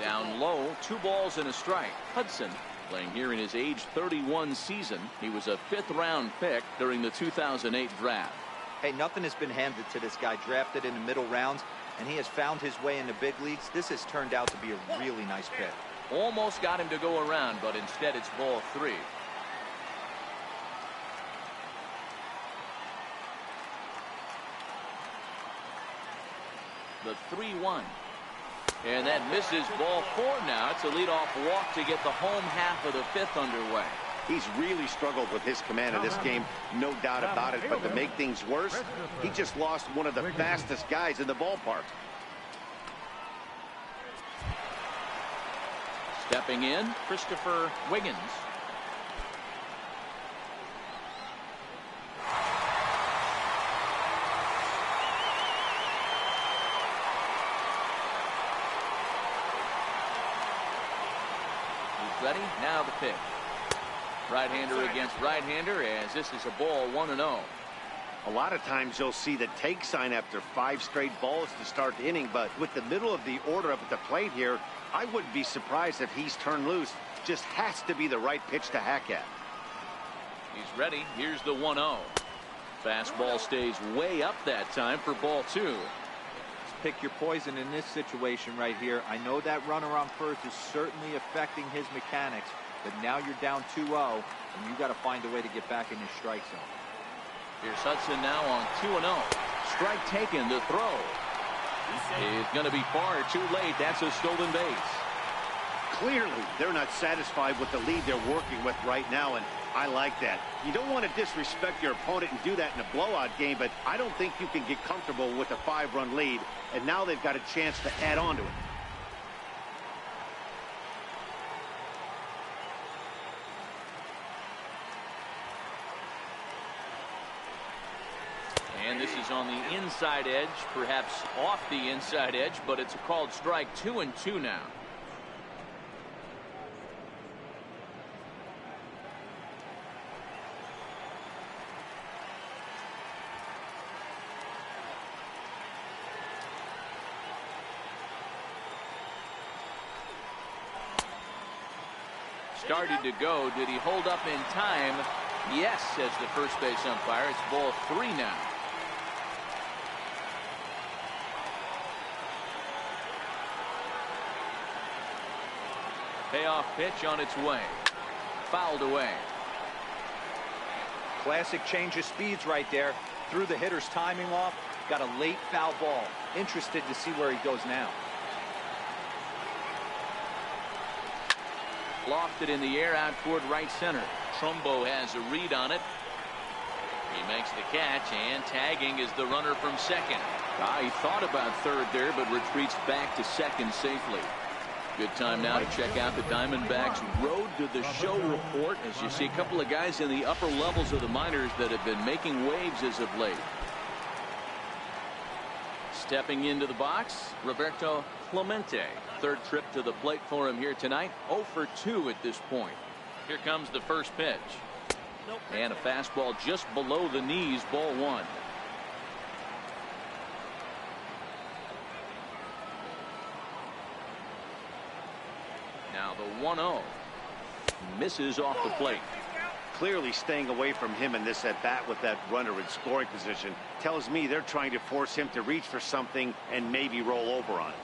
Down low, 2 balls and a strike. Hudson playing here in his age 31 season. He was a 5th-round pick during the 2008 draft. Hey, nothing has been handed to this guy. Drafted in the middle rounds, and he has found his way in the big leagues. This has turned out to be a really nice pick. Almost got him to go around, but instead it's ball 3. The 3-1. And that misses ball 4 now. It's a leadoff walk to get the home half of the 5th underway. He's really struggled with his command of this game, no doubt about it. But to make things worse, he just lost one of the fastest guys in the ballpark. Stepping in, Christopher Wiggins. He's ready. Now the pitch. Right-hander against right-hander, as this is a ball 1-0. A lot of times you'll see the take sign after 5 straight balls to start the inning, but with the middle of the order up at the plate here, I wouldn't be surprised if he's turned loose. Just has to be the right pitch to hack at. He's ready. Here's the 1-0. Fastball stays way up that time for ball 2. Pick your poison in this situation right here. I know that runner on first is certainly affecting his mechanics, but now you're down 2-0, and you got to find a way to get back in your strike zone. Here's Hudson now on 2-0. Strike taken. The throw is going to be far too late. That's a stolen base. Clearly, they're not satisfied with the lead they're working with right now, and I like that. You don't want to disrespect your opponent and do that in a blowout game, but I don't think you can get comfortable with a 5-run lead, and now they've got a chance to add on to it. And this is on the inside edge, perhaps off the inside edge, but it's a called strike. 2-2 now. Started to go. Did he hold up in time? Yes, says the first base umpire. It's ball 3 now. Payoff pitch on its way. Fouled away. Classic change of speeds right there. Threw the hitter's timing off. Got a late foul ball. Interested to see where he goes now. Lofted in the air out toward right center. Trumbo has a read on it. He makes the catch, and tagging is the runner from second. He thought about third there, but retreats back to second safely. Good time now to check out the Diamondbacks Road to the Show report, as you see a couple of guys in the upper levels of the minors that have been making waves as of late. Stepping into the box, Roberto Clemente. Third trip to the plate for him here tonight. 0 for 2 at this point. Here comes the first pitch. And a fastball just below the knees, ball 1. Now the 1-0. Misses off the plate. Clearly staying away from him in this at-bat with that runner in scoring position tells me they're trying to force him to reach for something and maybe roll over on it.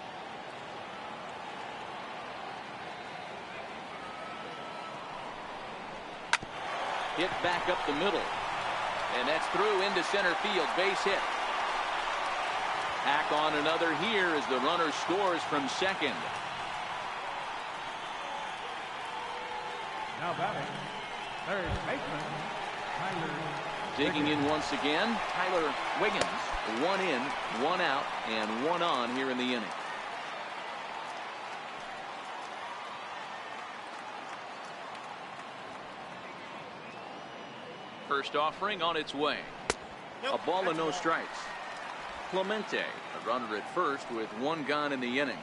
Hit back up the middle. And that's through into center field. Base hit. Hack on another here as the runner scores from second. Now batting, third baseman, Tyler. Digging in once again, Tyler Wiggins. 1 in, 1 out, and 1 on here in the inning. First offering on its way. A ball and no strikes. Clemente, a runner at first with 1 gone in the inning.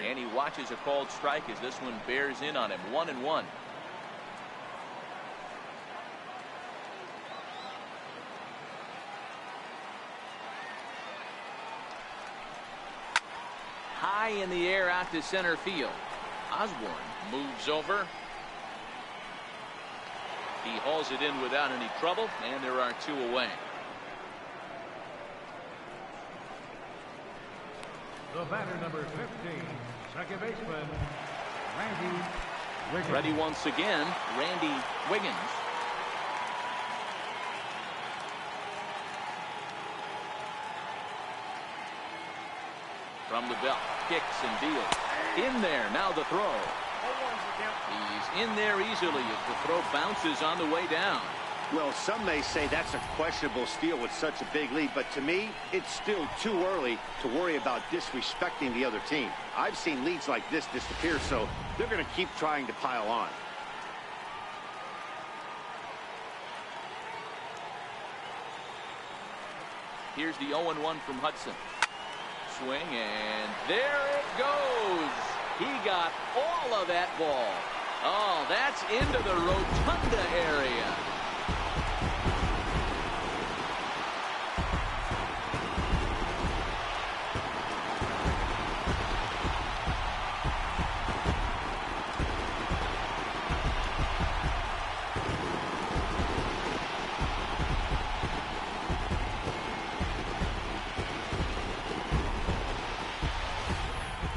And he watches a called strike as this one bears in on him. 1-1. high in the air out to center field. Osborne moves over. He hauls it in without any trouble, and there are 2 away. The batter, number 15, second baseman, Randy Wiggins. Ready once again, Randy Wiggins. From the belt, kicks and deals. In there, now the throw. He's in there easily as the throw bounces on the way down. Well, some may say that's a questionable steal with such a big lead, but to me, it's still too early to worry about disrespecting the other team. I've seen leads like this disappear, so they're going to keep trying to pile on. Here's the 0-1 from Hudson. Swing, and there it goes. He got all of that ball. Oh, that's into the rotunda area.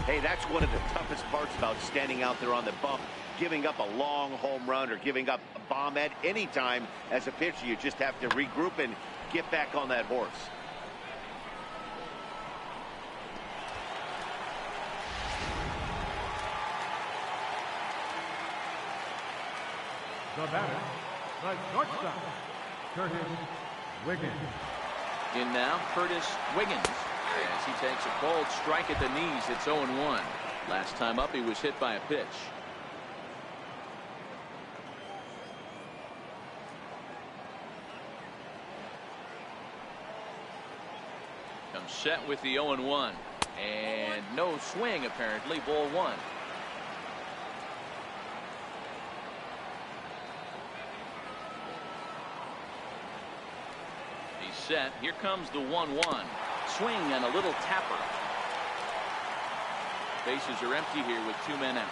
Hey, that's one of the toughest parts about standing out there on the bump. Giving up a long home run or giving up a bomb at any time as a pitcher. You just have to regroup and get back on that horse. The batter, the shortstop, Curtis Wiggins. In now, Curtis Wiggins. As he takes a cold strike at the knees, it's 0-1. Last time up, he was hit by a pitch. Comes set with the 0-1. And no swing, apparently. Ball 1. He's set. Here comes the 1-1. Swing and a little tapper. Bases are empty here with 2 men out.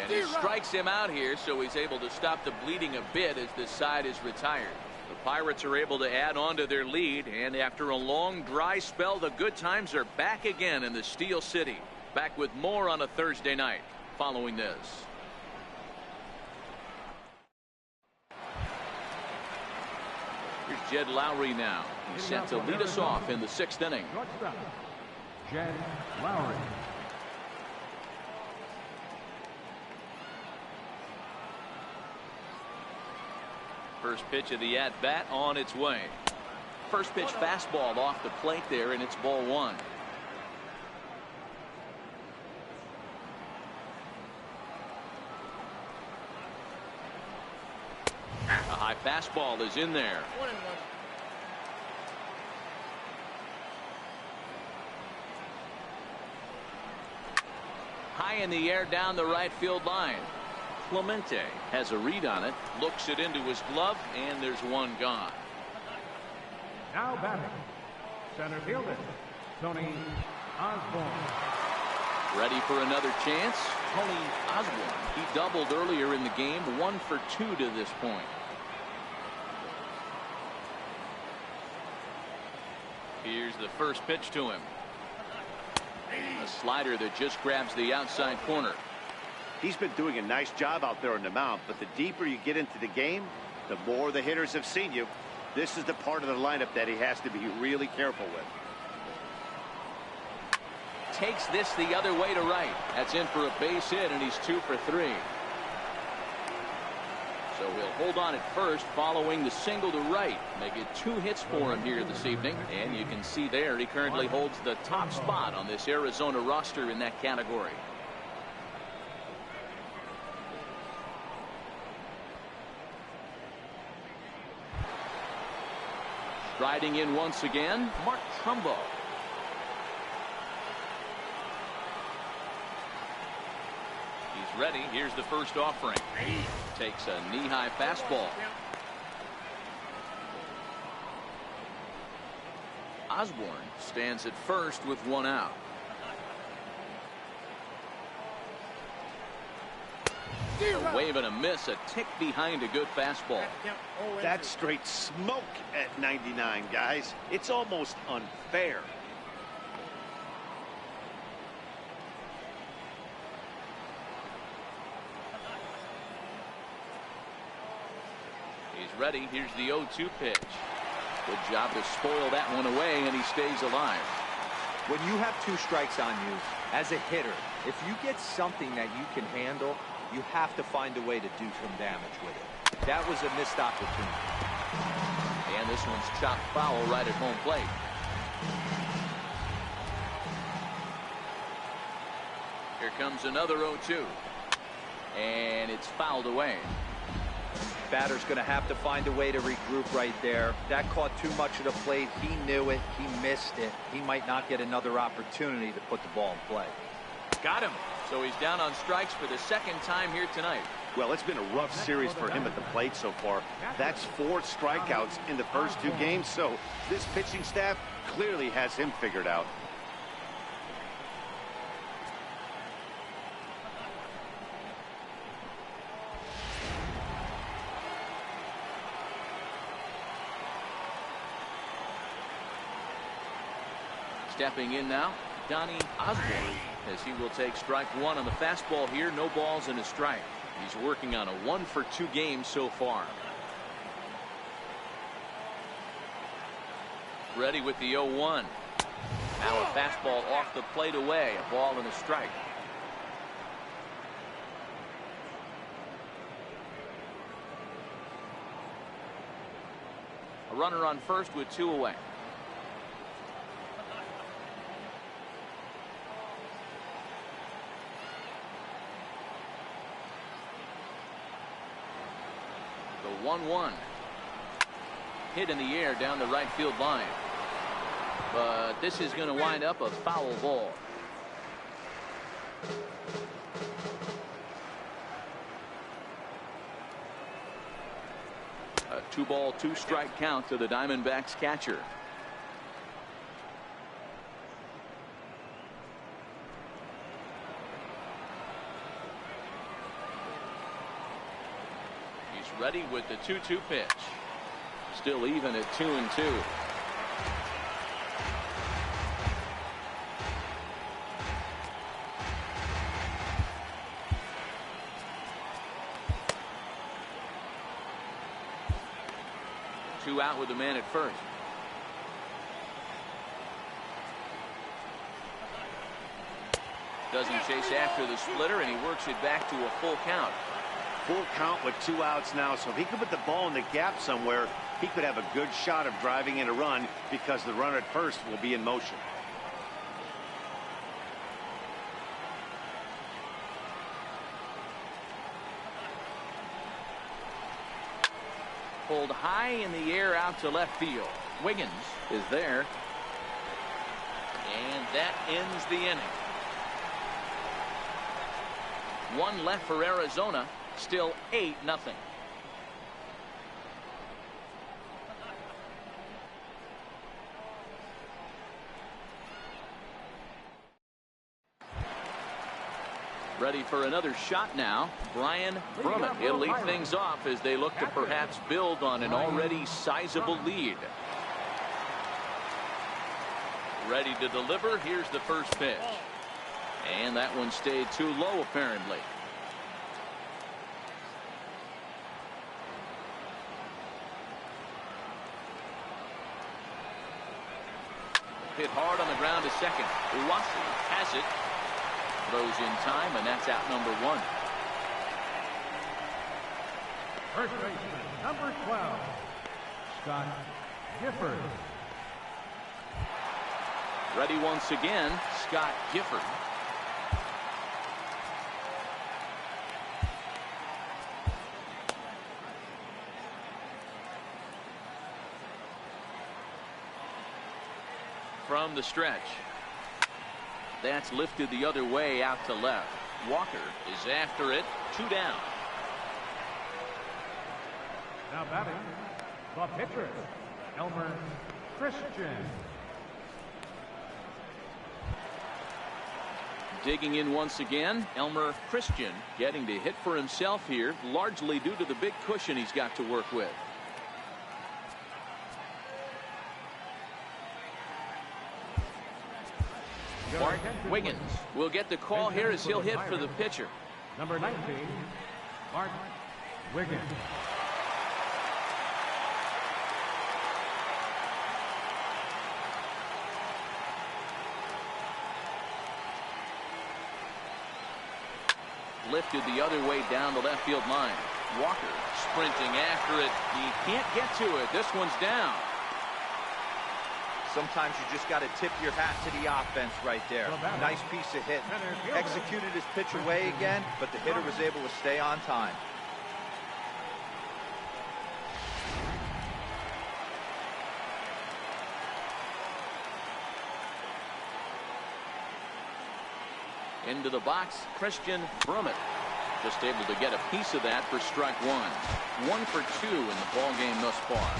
And he strikes him out here, so he's able to stop the bleeding a bit as this side is retired. The Pirates are able to add on to their lead, and after a long dry spell, the good times are back again in the Steel City. Back with more on a Thursday night following this. Here's Jed Lowry now. He's set to lead us off in the 6th inning. Shortstop, Jed Lowry. First pitch of the at-bat on its way. First pitch fastball off the plate there, and it's ball 1. A high fastball is in there. 1-1. High in the air down the right field line. Clemente has a read on it, looks it into his glove, and there's one gone. Now batting, center fielder, Tony Osborne. Ready for another chance? Tony Osborne. He doubled earlier in the game, 1 for 2 to this point. Here's the first pitch to him. A slider that just grabs the outside corner. He's been doing a nice job out there on the mound, but the deeper you get into the game, the more the hitters have seen you. This is the part of the lineup that he has to be really careful with. Takes this the other way to right. That's in for a base hit, and he's 2 for 3. So he'll hold on at first following the single to right. Make it 2 hits for him here this evening. And you can see there he currently holds the top spot on this Arizona roster in that category. Striding in once again, Mark Trumbo. He's Ready. Here's the first offering. Takes a knee-high fastball. Osborne stands at first with one out. A wave and a miss, a tick behind a good fastball. That's straight smoke at 99, guys. It's almost unfair. He's ready. Here's the 0-2 pitch. Good job to spoil that one away, and he stays alive. When you have 2 strikes on you, as a hitter, if you get something that you can handle, you have to find a way to do some damage with it. That was a missed opportunity. And this one's chopped foul right at home plate. Here comes another 0-2. And it's fouled away. Batter's going to have to find a way to regroup right there. That caught too much of the plate. He knew it. He missed it. He might not get another opportunity to put the ball in play. Got him. So he's down on strikes for the second time here tonight. Well, it's been a rough series for him at the plate so far. That's 4 strikeouts in the first 2 games, so this pitching staff clearly has him figured out. Stepping in now, Donnie Osborne, as he will take strike 1 on the fastball here. No balls and a strike. He's working on a 1-for-2 game so far. Ready with the 0-1. Now a fastball off the plate away. A ball and a strike. A runner on first with 2 away. The 1-1. Hit in the air down the right field line. But this is going to wind up a foul ball. A 2-ball, 2-strike count to the Diamondbacks catcher. Ready with the 2-2 pitch. Still even at 2-2. Two out with the man at first. Doesn't chase after the splitter, and he works it back to a full count. Full count with 2 outs now, so if he could put the ball in the gap somewhere, he could have a good shot of driving in a run because the runner at first will be in motion. Pulled high in the air out to left field. Wiggins is there. And that ends the inning. 1 left for Arizona. Still 8-0. Ready for another shot now. Brian Brummett. He'll lead things off as they look to perhaps build on an already sizable lead. Ready to deliver. Here's the first pitch. And that one stayed too low apparently. Hit hard on the ground to second. Uwasi has it. Throws in time, and that's out number 1. First baseman, number 12, Scott Gifford. Ready once again, Scott Gifford. From the stretch. That's lifted the other way out to left. Walker is after it. 2 down. Now batting, the pitcher, Elmer Christian. Digging in once again, Elmer Christian getting to hit for himself here, largely due to the big cushion he's got to work with. Bart Wiggins will get the call here as he'll hit for the pitcher. Number 19, Bart Wiggins. Lifted the other way down the left field line. Walker sprinting after it. He can't get to it. This one's down. Sometimes you just got to tip your hat to the offense right there. Nice piece of hit. Executed his pitch away again, but the hitter was able to stay on time. Into the box, Christian Brummett. Just able to get a piece of that for strike one. 1 for 2 in the ball game thus far.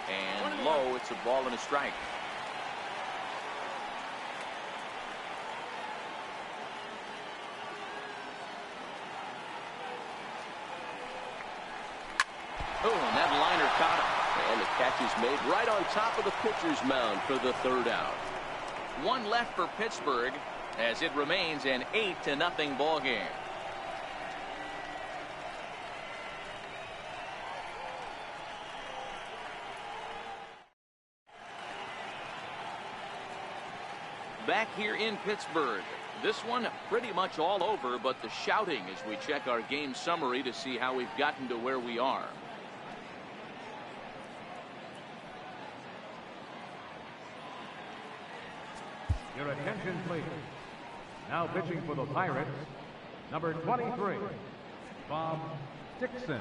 And low, it's a ball and a strike. Oh, and that liner caught him. And the catch is made right on top of the pitcher's mound for the 3rd out. 1 left for Pittsburgh as it remains an 8-0 ball game. Back here in Pittsburgh. This one pretty much all over, but the shouting as we check our game summary to see how we've gotten to where we are. Your attention, please. Now pitching for the Pirates, number 23, Bob Dixon.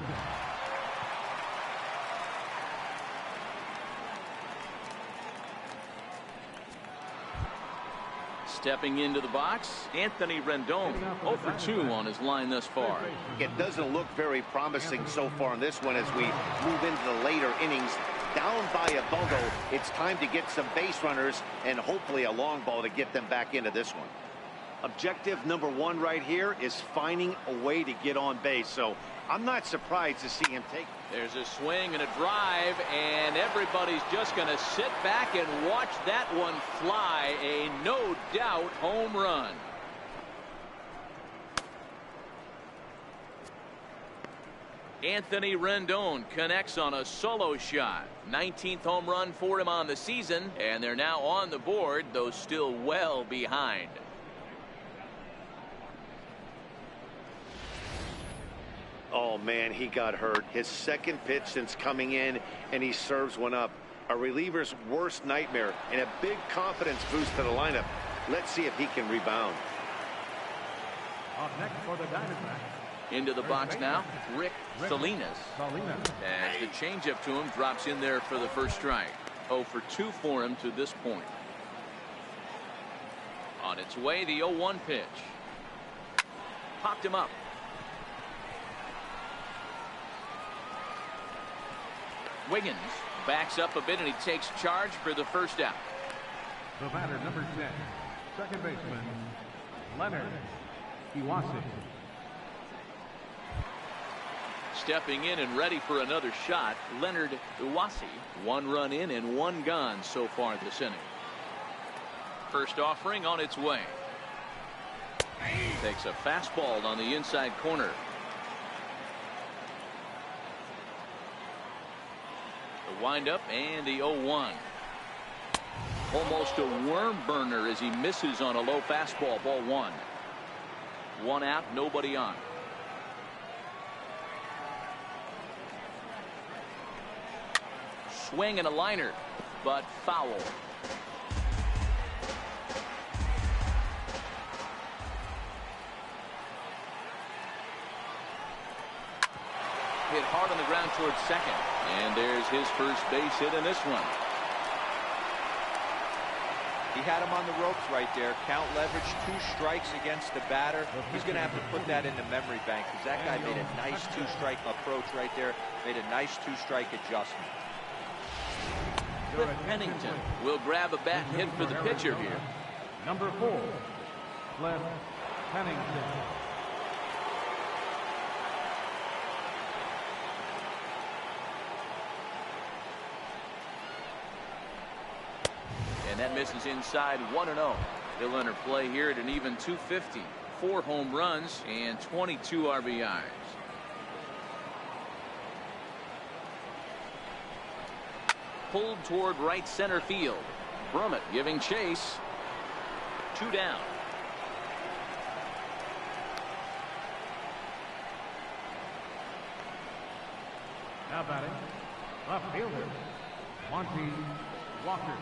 Stepping into the box, Anthony Rendon, 0 for 2 on his line thus far. It doesn't look very promising so far in this one as we move into the later innings. Down by a bundle, it's time to get some base runners and hopefully a long ball to get them back into this one. Objective number 1 right here is finding a way to get on base. So I'm not surprised to see him take. There's a swing and a drive, and everybody's just going to sit back and watch that one fly. A no doubt home run. Anthony Rendon connects on a solo shot. 19th home run for him on the season, and they're now on the board, though still well behind. Oh, man, he got hurt. His 2nd pitch since coming in, and he serves one up. A reliever's worst nightmare and a big confidence boost to the lineup. Let's see if he can rebound. Up next for the Diamondbacks. Into the box now, Rick Salinas. As the changeup to him drops in there for the first strike. 0 for 2 for him to this point. On its way, the 0-1 pitch. Popped him up. Wiggins backs up a bit and he takes charge for the first out. The batter, number 10, second baseman, Leonard Iwasi. Stepping in and ready for another shot, Leonard Iwasi. 1 run in and 1 gone so far this inning. First offering on its way. Takes a fastball on the inside corner. The windup and the 0-1. Almost a worm burner as he misses on a low fastball. Ball 1. 1 out, nobody on. Swing and a liner, but foul. Hit hard on the ground towards second. And there's his first base hit in this one. He had him on the ropes right there. Count leverage, 2 strikes against the batter. He's going to have to put that in the memory bank because that guy made a nice 2-strike approach right there. Made a nice 2-strike adjustment. Cliff Pennington will grab a bat and hit for the pitcher here. Number 4, Cliff Pennington. And that misses inside 1-0. He'll enter play here at an even 250. 4 home runs and 22 RBIs. Pulled toward right center field. Brummett giving chase. 2 down. Now batting, left fielder, Monty Walker.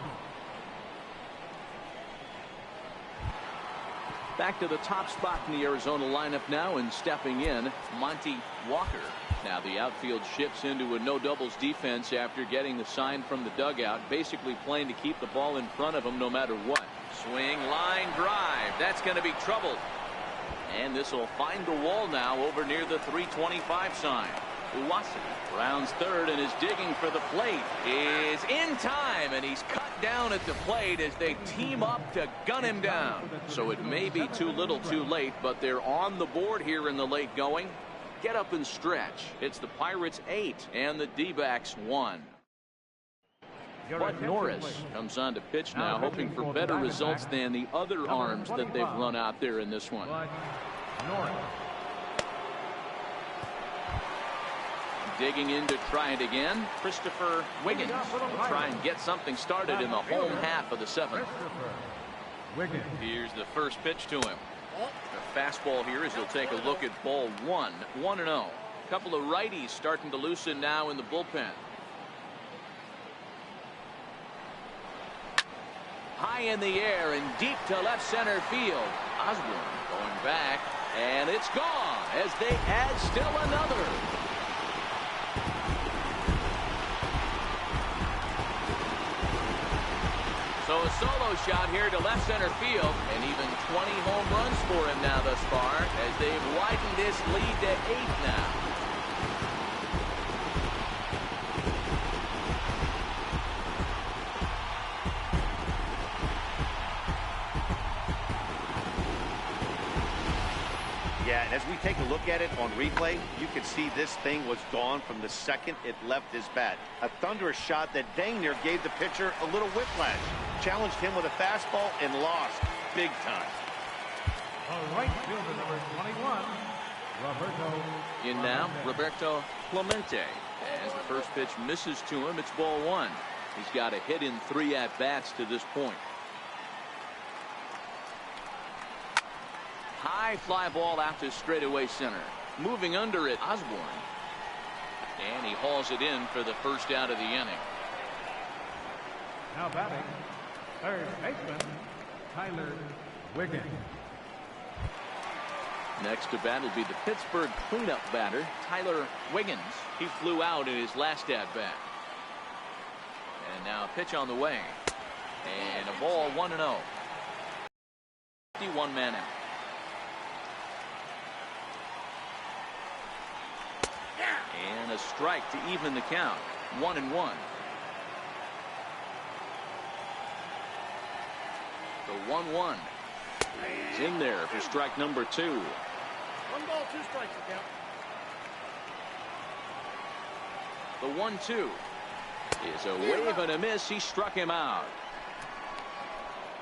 Back to the top spot in the Arizona lineup now, and stepping in, Monty Walker. Now the outfield shifts into a no doubles defense after getting the sign from the dugout, basically playing to keep the ball in front of him no matter what. Swing, line drive. That's going to be trouble. And this will find the wall now over near the 325 sign. Uwasi rounds third and is digging for the plate. Is in time, and he's cut down at the plate as they team up to gun him down. So it may be too little too late, but they're on the board here in the late going. Get up and stretch. It's the Pirates 8 and the D-backs 1. Bud Norris comes on to pitch now, hoping for better results than the other arms that they've run out there in this one. Digging in to try it again, Christopher Wiggins will try and get something started in the home half of the 7th. Here's the first pitch to him. The fastball here as he'll take a look at ball 1. 1-0. Couple of righties starting to loosen now in the bullpen. High in the air and deep to left center field. Osborne going back, and it's gone as they add still another. So a solo shot here to left center field, and even 20 home runs for him now thus far as they've widened this lead to 8 now. Yeah, and as we take a look at it on replay, you can see this thing was gone from the second it left his bat. A thunderous shot that dang near gave the pitcher a little whiplash. Challenged him with a fastball and lost big time. The right fielder, number 21, Roberto. In now, Roberto Clemente. As the first pitch misses to him, it's ball 1. He's got a hit in 3 at-bats to this point. High fly ball out to straightaway center. Moving under it, Osborne. And he hauls it in for the first out of the inning. Now batting, third baseman, Tyler Wiggins. Next to bat will be the Pittsburgh cleanup batter, Tyler Wiggins. He flew out in his last at-bat. And now a pitch on the way. And a ball 1-0. 51 man out. And a strike to even the count. 1-1. The 1-1. He's in there for strike number 2. 1 ball, 2 strikes account. The 1-2 is a wave and a miss. He struck him out.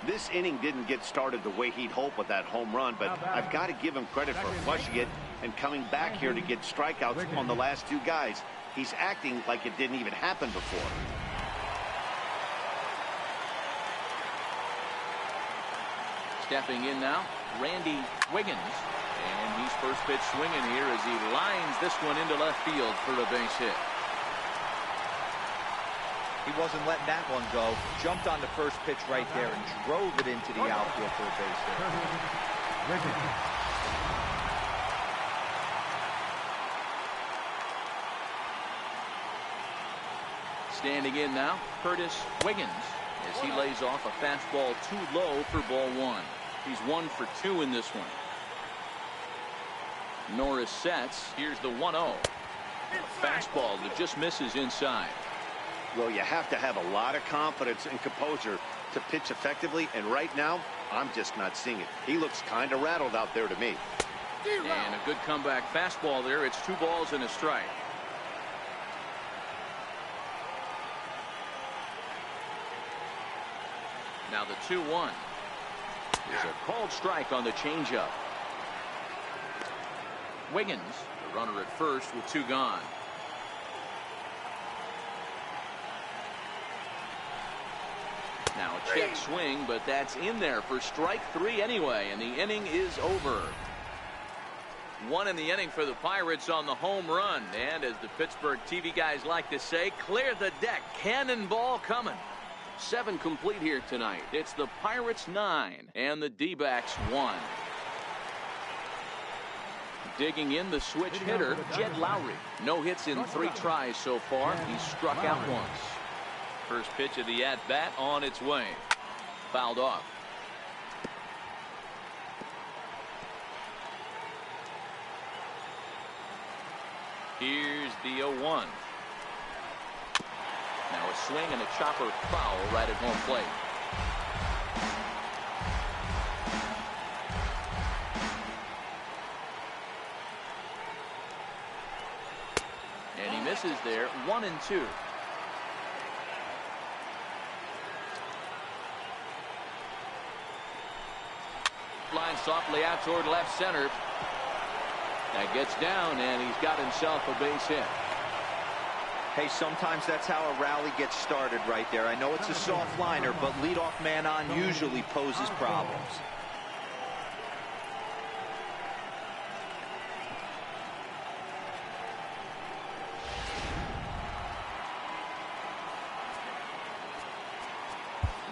This inning didn't get started the way he'd hoped with that home run, but I've got to give him credit for flushing it and coming back here to get strikeouts on the last 2 guys. He's acting like it didn't even happen before. Stepping in now, Randy Wiggins. And he's first pitch swinging here as he lines this one into left field for a base hit. He wasn't letting that one go. Jumped on the first pitch right there and drove it into the outfield for a base hit. Standing in now, Curtis Wiggins. as he lays off a fastball too low for ball one. He's 1 for 2 in this one. Norris sets. Here's the 1-0. A fastball that just misses inside. Well, you have to have a lot of confidence and composure to pitch effectively, and right now I'm just not seeing it. He looks kind of rattled out there to me. And a good comeback fastball there. It's 2 balls and a strike. Now the 2-1 is a called strike on the changeup. Wiggins, the runner at first with 2 gone. Now a check swing, but that's in there for strike 3 anyway, and the inning is over. 1 in the inning for the Pirates on the home run, and as the Pittsburgh TV guys like to say, clear the deck, cannonball coming. 7 complete here tonight. It's the Pirates 9 and the D-backs 1. Digging in the switch hitter, Jed Lowry. No hits in 3 tries so far. He's struck out once. First pitch of the at-bat on its way. Fouled off. Here's the 0-1. Now a swing and a chopper foul right at home plate. And he misses there. 1-2. Line softly out toward left center. That gets down, and he's got himself a base hit. Hey, sometimes that's how a rally gets started right there. I know it's a soft liner, but leadoff man on usually poses problems.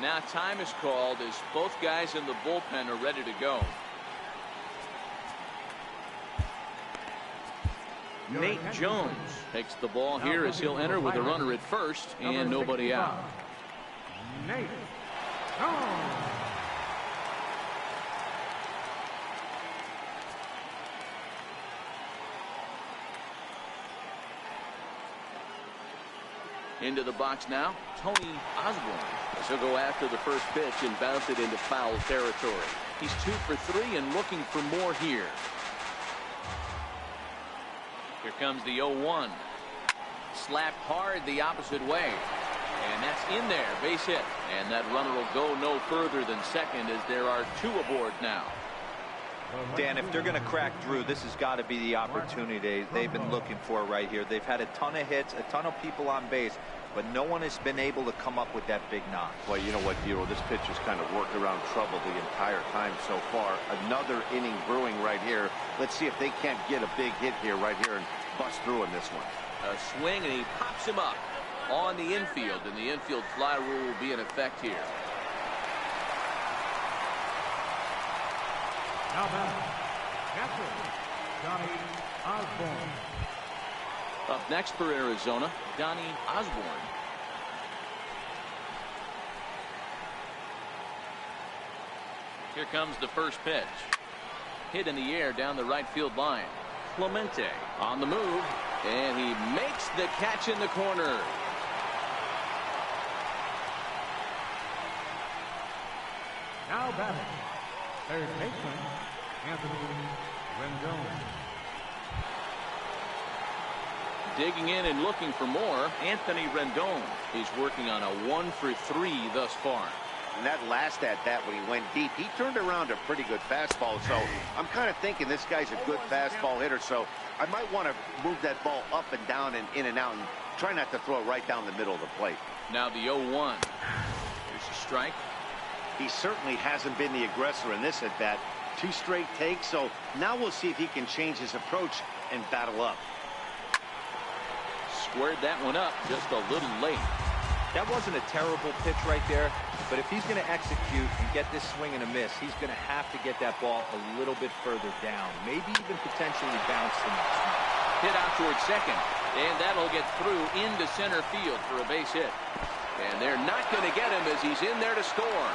Now time is called as both guys in the bullpen are ready to go. Nate Jones takes the ball here as he'll enter with a runner at first and nobody out. Nate Jones. Into the box now, Tony Osborne. He'll go after the first pitch and bounce it into foul territory. He's 2 for 3 and looking for more here. Here comes the 0-1. Slapped hard the opposite way. And that's in there, base hit. And that runner will go no further than second as there are 2 aboard now. Dan, if they're going to crack through, this has got to be the opportunity they've been looking for right here. They've had a ton of hits, a ton of people on base, but no one has been able to come up with that big knock. Well, you know what, Bureau, this pitch has kind of worked around trouble the entire time so far. Another inning brewing right here. Let's see if they can't get a big hit here right here and bust through in this one. A swing, and he pops him up on the infield, and the infield fly rule will be in effect here. Now back, catcher, Johnny Osborne. Up next for Arizona, Donnie Osborne. Here comes the first pitch. Hit in the air down the right field line. Clemente on the move, and he makes the catch in the corner. Now batting, third baseman, Anthony Rendon. Digging in and looking for more, Anthony Rendon. He's working on a 1 for 3 thus far. And that last at bat when he went deep, he turned around a pretty good fastball. So I'm kind of thinking this guy's a good fastball hitter. So I might want to move that ball up and down and in and out and try not to throw it right down the middle of the plate. Now the 0-1. Here's a strike. He certainly hasn't been the aggressor in this at bat. 2 straight takes. So now we'll see if he can change his approach and battle up. Squared that one up just a little late. That wasn't a terrible pitch right there, but if he's going to execute and get this swing and a miss, he's going to have to get that ball a little bit further down, maybe even potentially bounce the next one. Hit out towards second, and that'll get through into center field for a base hit. And they're not going to get him as he's in there to score.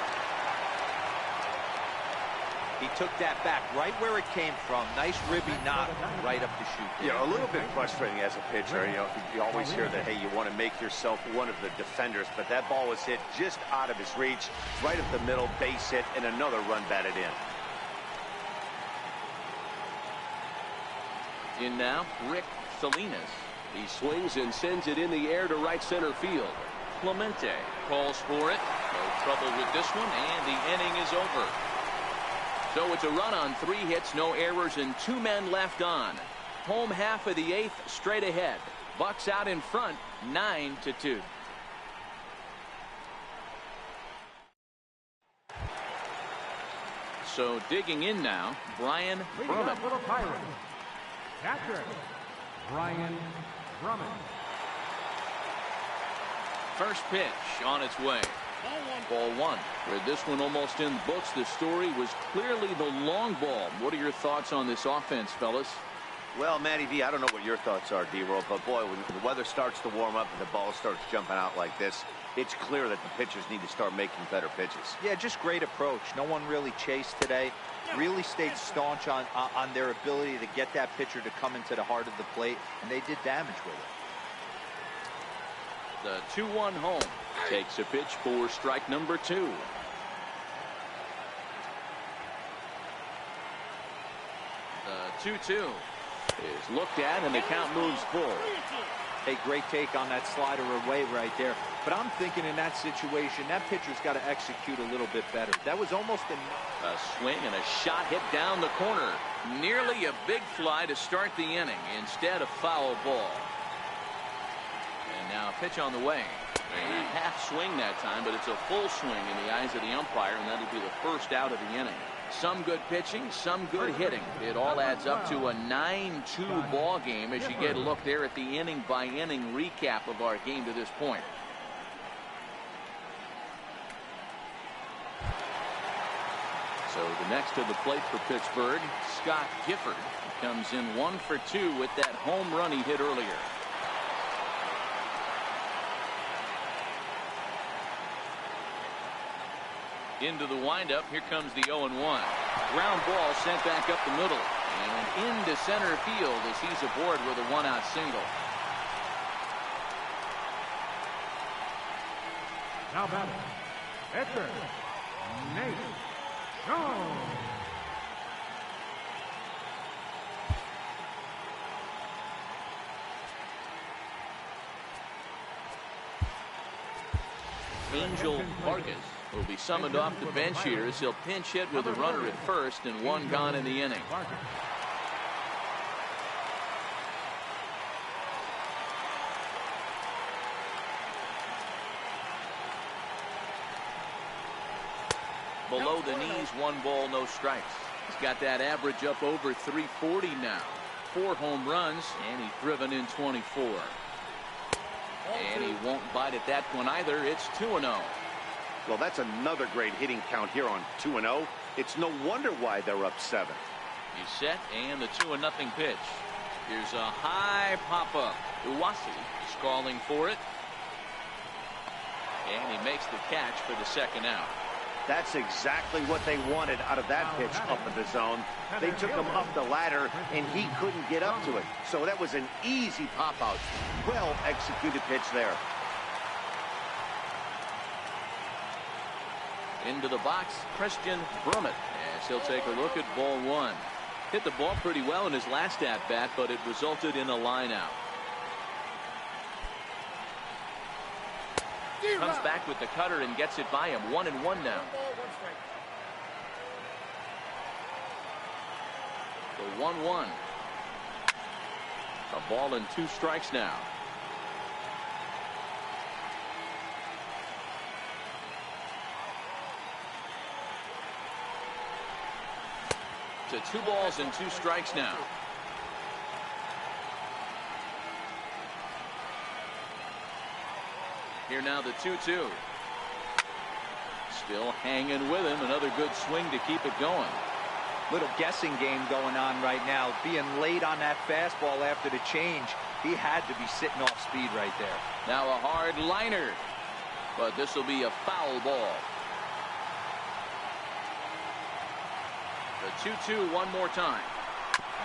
He took that back right where it came from. Nice ribby knock right up the chute. Yeah, a little bit frustrating as a pitcher. You always hear that, hey, you want to make yourself one of the defenders, but that ball was hit just out of his reach, right up the middle, base hit, and another run batted in. In now, Rick Salinas. He swings and sends it in the air to right center field. Clemente calls for it. No trouble with this one, and the inning is over. So it's a run on 3 hits, no errors, and 2 men left on. Home half of the 8th, straight ahead. Bucks out in front, 9-2. So digging in now, Brian Brummett. For the Pirates, catcher, Brian Brummett. First pitch on its way. Ball 1. Where this one almost in the books, the story was clearly the long ball. What are your thoughts on this offense, fellas? Well, Matty V, I don't know what your thoughts are, D-Roll, but boy, when the weather starts to warm up and the ball starts jumping out like this, it's clear that the pitchers need to start making better pitches. Yeah, just great approach. No one really chased today. Really stayed staunch on their ability to get that pitcher to come into the heart of the plate, and they did damage with it. The 2-1 home takes a pitch for strike number 2. The 2-2 is looked at, and the count moves full. A great take on that slider away right there. But I'm thinking in that situation, that pitcher's got to execute a little bit better. That was almost a swing and a shot hit down the corner. Nearly a big fly to start the inning. Instead, a foul ball. And now a pitch on the way. And a half swing that time, but it's a full swing in the eyes of the umpire, and that'll be the first out of the inning. Some good pitching, some good hitting. It all adds up to a 9-2 ball game as you get a look there at the inning by inning recap of our game to this point. So the next to the plate for Pittsburgh, Scott Gifford. He comes in 1 for 2 with that home run he hit earlier. Into the windup. Here comes the 0-1. Ground ball sent back up the middle and into center field as he's aboard with a 1-out single. Now batting, pitcher, Nate Jones. Angel Vargas will be summoned off the bench here as he'll pinch hit with a runner at first and 1 gone in the inning. Below the knees, 1 ball, no strikes. He's got that average up over 340 now. 4 home runs, and he's driven in 24. And he won't bite at that one either. It's 2-0. Well, that's another great hitting count here on 2-0. It's no wonder why they're up 7. He's set, and the 2-0 pitch. Here's a high pop-up. Uwasi is calling for it. And he makes the catch for the 2nd out. That's exactly what they wanted out of that pitch up in the zone. They took him up the ladder, and he couldn't get up to it. So that was an easy pop-out. Well-executed pitch there. Into the box, Christian Brummett, as he'll take a look at ball 1. Hit the ball pretty well in his last at-bat, but it resulted in a line-out. Comes back with the cutter and gets it by him. 1-1 now. The 1-1. A ball and 2 strikes now. To 2 balls and 2 strikes now. Here now the 2-2. Still hanging with him. Another good swing to keep it going. Little guessing game going on right now. Being late on that fastball after the change. He had to be sitting off speed right there. Now a hard liner. but this will be a foul ball. The 2-2 one more time.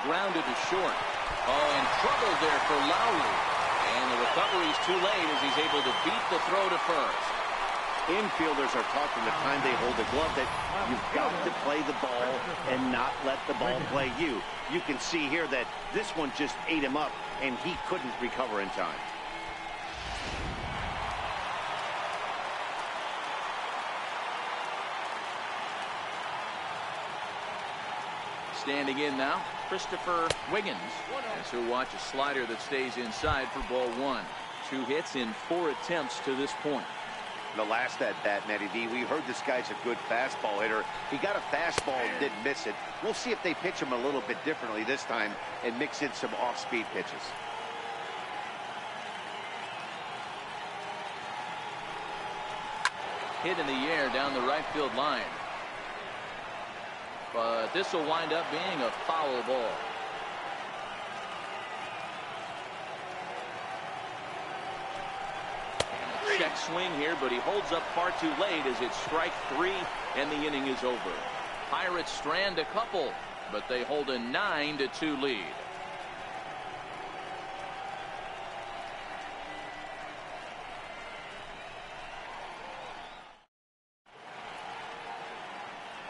Grounded to short. Oh, and trouble there for Lowry. And the recovery's too late as he's able to beat the throw to first. Infielders are taught from the time they hold the glove that you've got to play the ball and not let the ball play you. You can see here that this one just ate him up, and he couldn't recover in time. Standing in now, Christopher Wiggins. As he'll watch a slider that stays inside for ball one. 2 hits in 4 attempts to this point. The last at bat, Matty D, we heard this guy's a good fastball hitter. He got a fastball and didn't miss it. We'll see if they pitch him a little bit differently this time and mix in some off-speed pitches. Hit in the air down the right field line. But this will wind up being a foul ball. And a check swing here, but he holds up far too late as it's strike 3 and the inning is over. Pirates strand a couple, but they hold a 9-2 lead.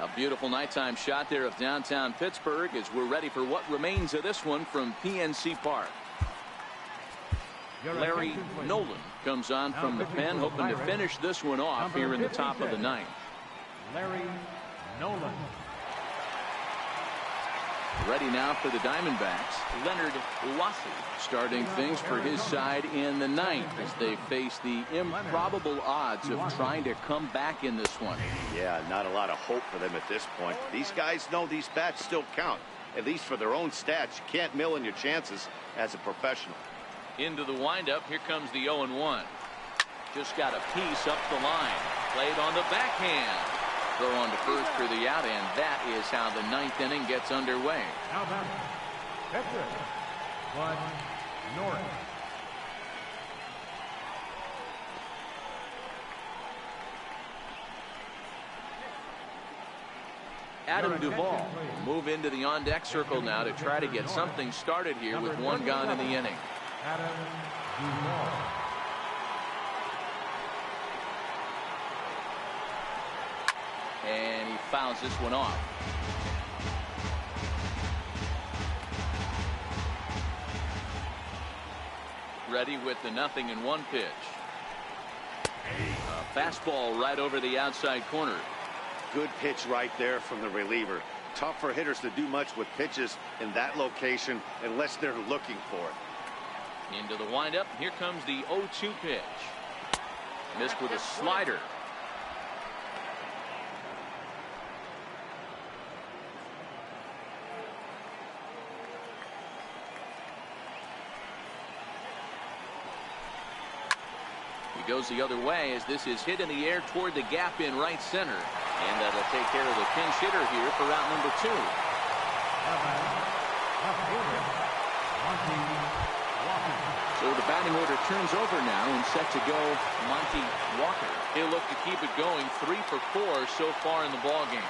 A beautiful nighttime shot there of downtown Pittsburgh as we're ready for what remains of this one from PNC Park. Larry Nolan comes on from the pen, hoping to finish this one off here in the top of the 9th. Larry Nolan. Ready now for the Diamondbacks, Leonard Lassie starting things for his side in the 9th as they face the improbable odds of trying to come back in this one. Yeah, not a lot of hope for them at this point. These guys know these bats still count, at least for their own stats. You can't mill in your chances as a professional. Into the windup, here comes the 0-1. Just got a piece up the line. Played on the backhand. Throw on to first for the out, and that is how the 9th inning gets underway. Now back. Pitcher. Bud Norris. Adam Duvall will move into the on-deck circle now to try to get something started here with 1 gone in the inning. Adam Duvall. And he fouls this one off. Ready with the 0-1 pitch. A fastball right over the outside corner. Good pitch right there from the reliever. Tough for hitters to do much with pitches in that location unless they're looking for it. Into the windup. Here comes the 0-2 pitch. Missed with a slider. He goes the other way as this is hit in the air toward the gap in right center. And that'll take care of the pinch hitter here for route number 2. So the batting order turns over now and set to go Monty Walker. He'll look to keep it going. 3 for 4 so far in the ballgame.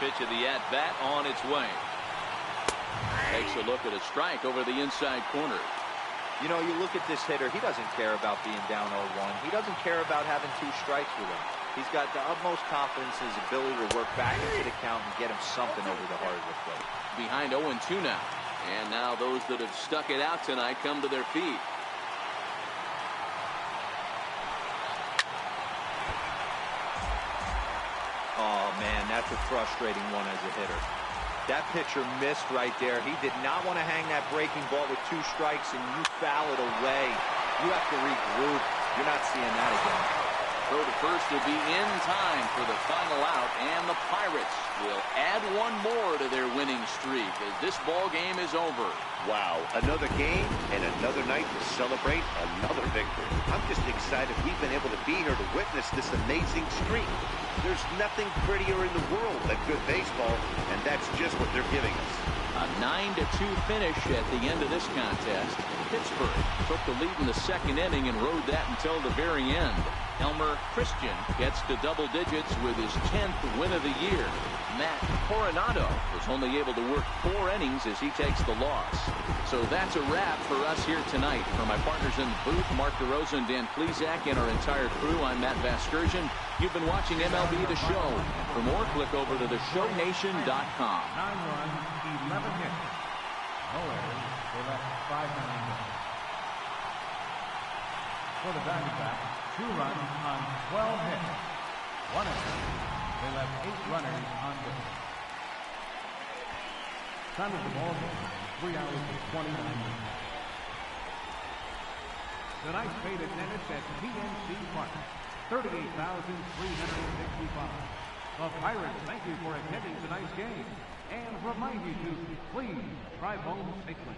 Pitch of the at-bat on its way. Takes a look at a strike over the inside corner. You know, you look at this hitter, he doesn't care about being down 0-1. He doesn't care about having 2 strikes with him. He's got the utmost confidence in his ability to work back into the count and get him something over the heart of the plate. Behind 0-2 now. And now those that have stuck it out tonight come to their feet. Oh, man, that's a frustrating one as a hitter. That pitcher missed right there. He did not want to hang that breaking ball with 2 strikes, and you foul it away. You have to regroup. You're not seeing that again. Throw to first will be in time for the final out, and the Pirates will add 1 more to their winning streak as this ball game is over. Wow, another game and another night to celebrate another victory. I'm just excited we've been able to be here to witness this amazing streak. There's nothing prettier in the world than good baseball, and that's just what they're giving us. A 9-2 finish at the end of this contest. Pittsburgh took the lead in the 2nd inning and rode that until the very end. Elmer Christian gets to double digits with his 10th win of the year. Matt Coronado was only able to work 4 innings as he takes the loss. So that's a wrap for us here tonight. For my partners in the booth, Mark DeRosa and Dan Plesac, and our entire crew, I'm Matt Vasgersian. You've been watching MLB The Show. For more, click over to theshownation.com. 9 runs, 11 hits. No errors. They left 5 innings. For the Diamondbacks, 2 runs on 12 hits. 1 error. They left 8 runners on base. Time of the ball game, 3 hours and 29 minutes. Tonight's paid attendance at PNC Park, 38,365. The Pirates thank you for attending tonight's game and remind you to please drive home safely.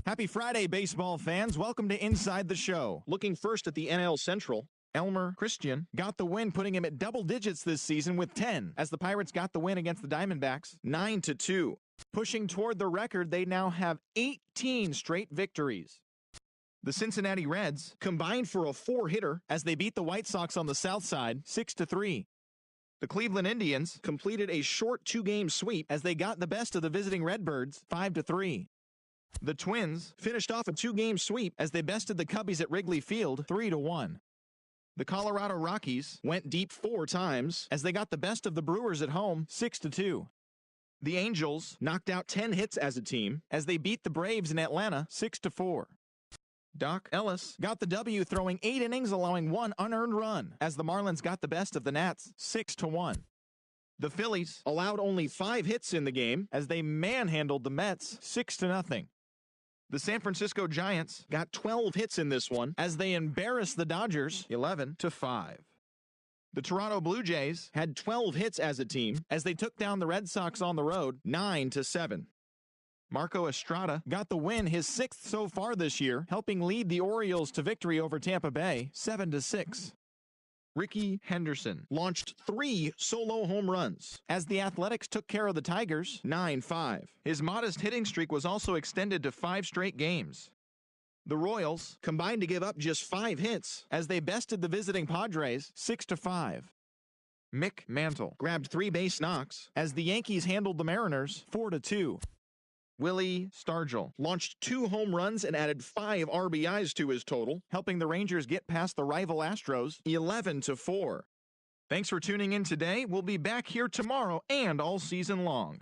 Happy Friday, baseball fans. Welcome to Inside the Show. Looking first at the NL Central, Elmer Christian got the win, putting him at double digits this season with 10, as the Pirates got the win against the Diamondbacks 9-2. Pushing toward the record, they now have 18 straight victories. The Cincinnati Reds combined for a 4-hitter as they beat the White Sox on the south side 6-3. The Cleveland Indians completed a short 2-game sweep as they got the best of the visiting Redbirds 5-3. The Twins finished off a 2-game sweep as they bested the Cubbies at Wrigley Field 3-1. The Colorado Rockies went deep 4 times as they got the best of the Brewers at home 6-2. The Angels knocked out 10 hits as a team as they beat the Braves in Atlanta 6-4. Doc Ellis got the W, throwing 8 innings, allowing 1 unearned run as the Marlins got the best of the Nats 6-1. The Phillies allowed only 5 hits in the game as they manhandled the Mets 6-0. The San Francisco Giants got 12 hits in this one as they embarrassed the Dodgers 11-5. The Toronto Blue Jays had 12 hits as a team as they took down the Red Sox on the road 9-7. Marco Estrada got the win, his 6th so far this year, helping lead the Orioles to victory over Tampa Bay 7-6. Ricky Henderson launched 3 solo home runs as the Athletics took care of the Tigers 9-5. His modest hitting streak was also extended to 5 straight games. The Royals combined to give up just 5 hits as they bested the visiting Padres 6-5. Mick Mantle grabbed 3 base knocks as the Yankees handled the Mariners 4-2. Willie Stargell launched 2 home runs and added 5 RBIs to his total, helping the Rangers get past the rival Astros 11-4. Thanks for tuning in today. We'll be back here tomorrow and all season long.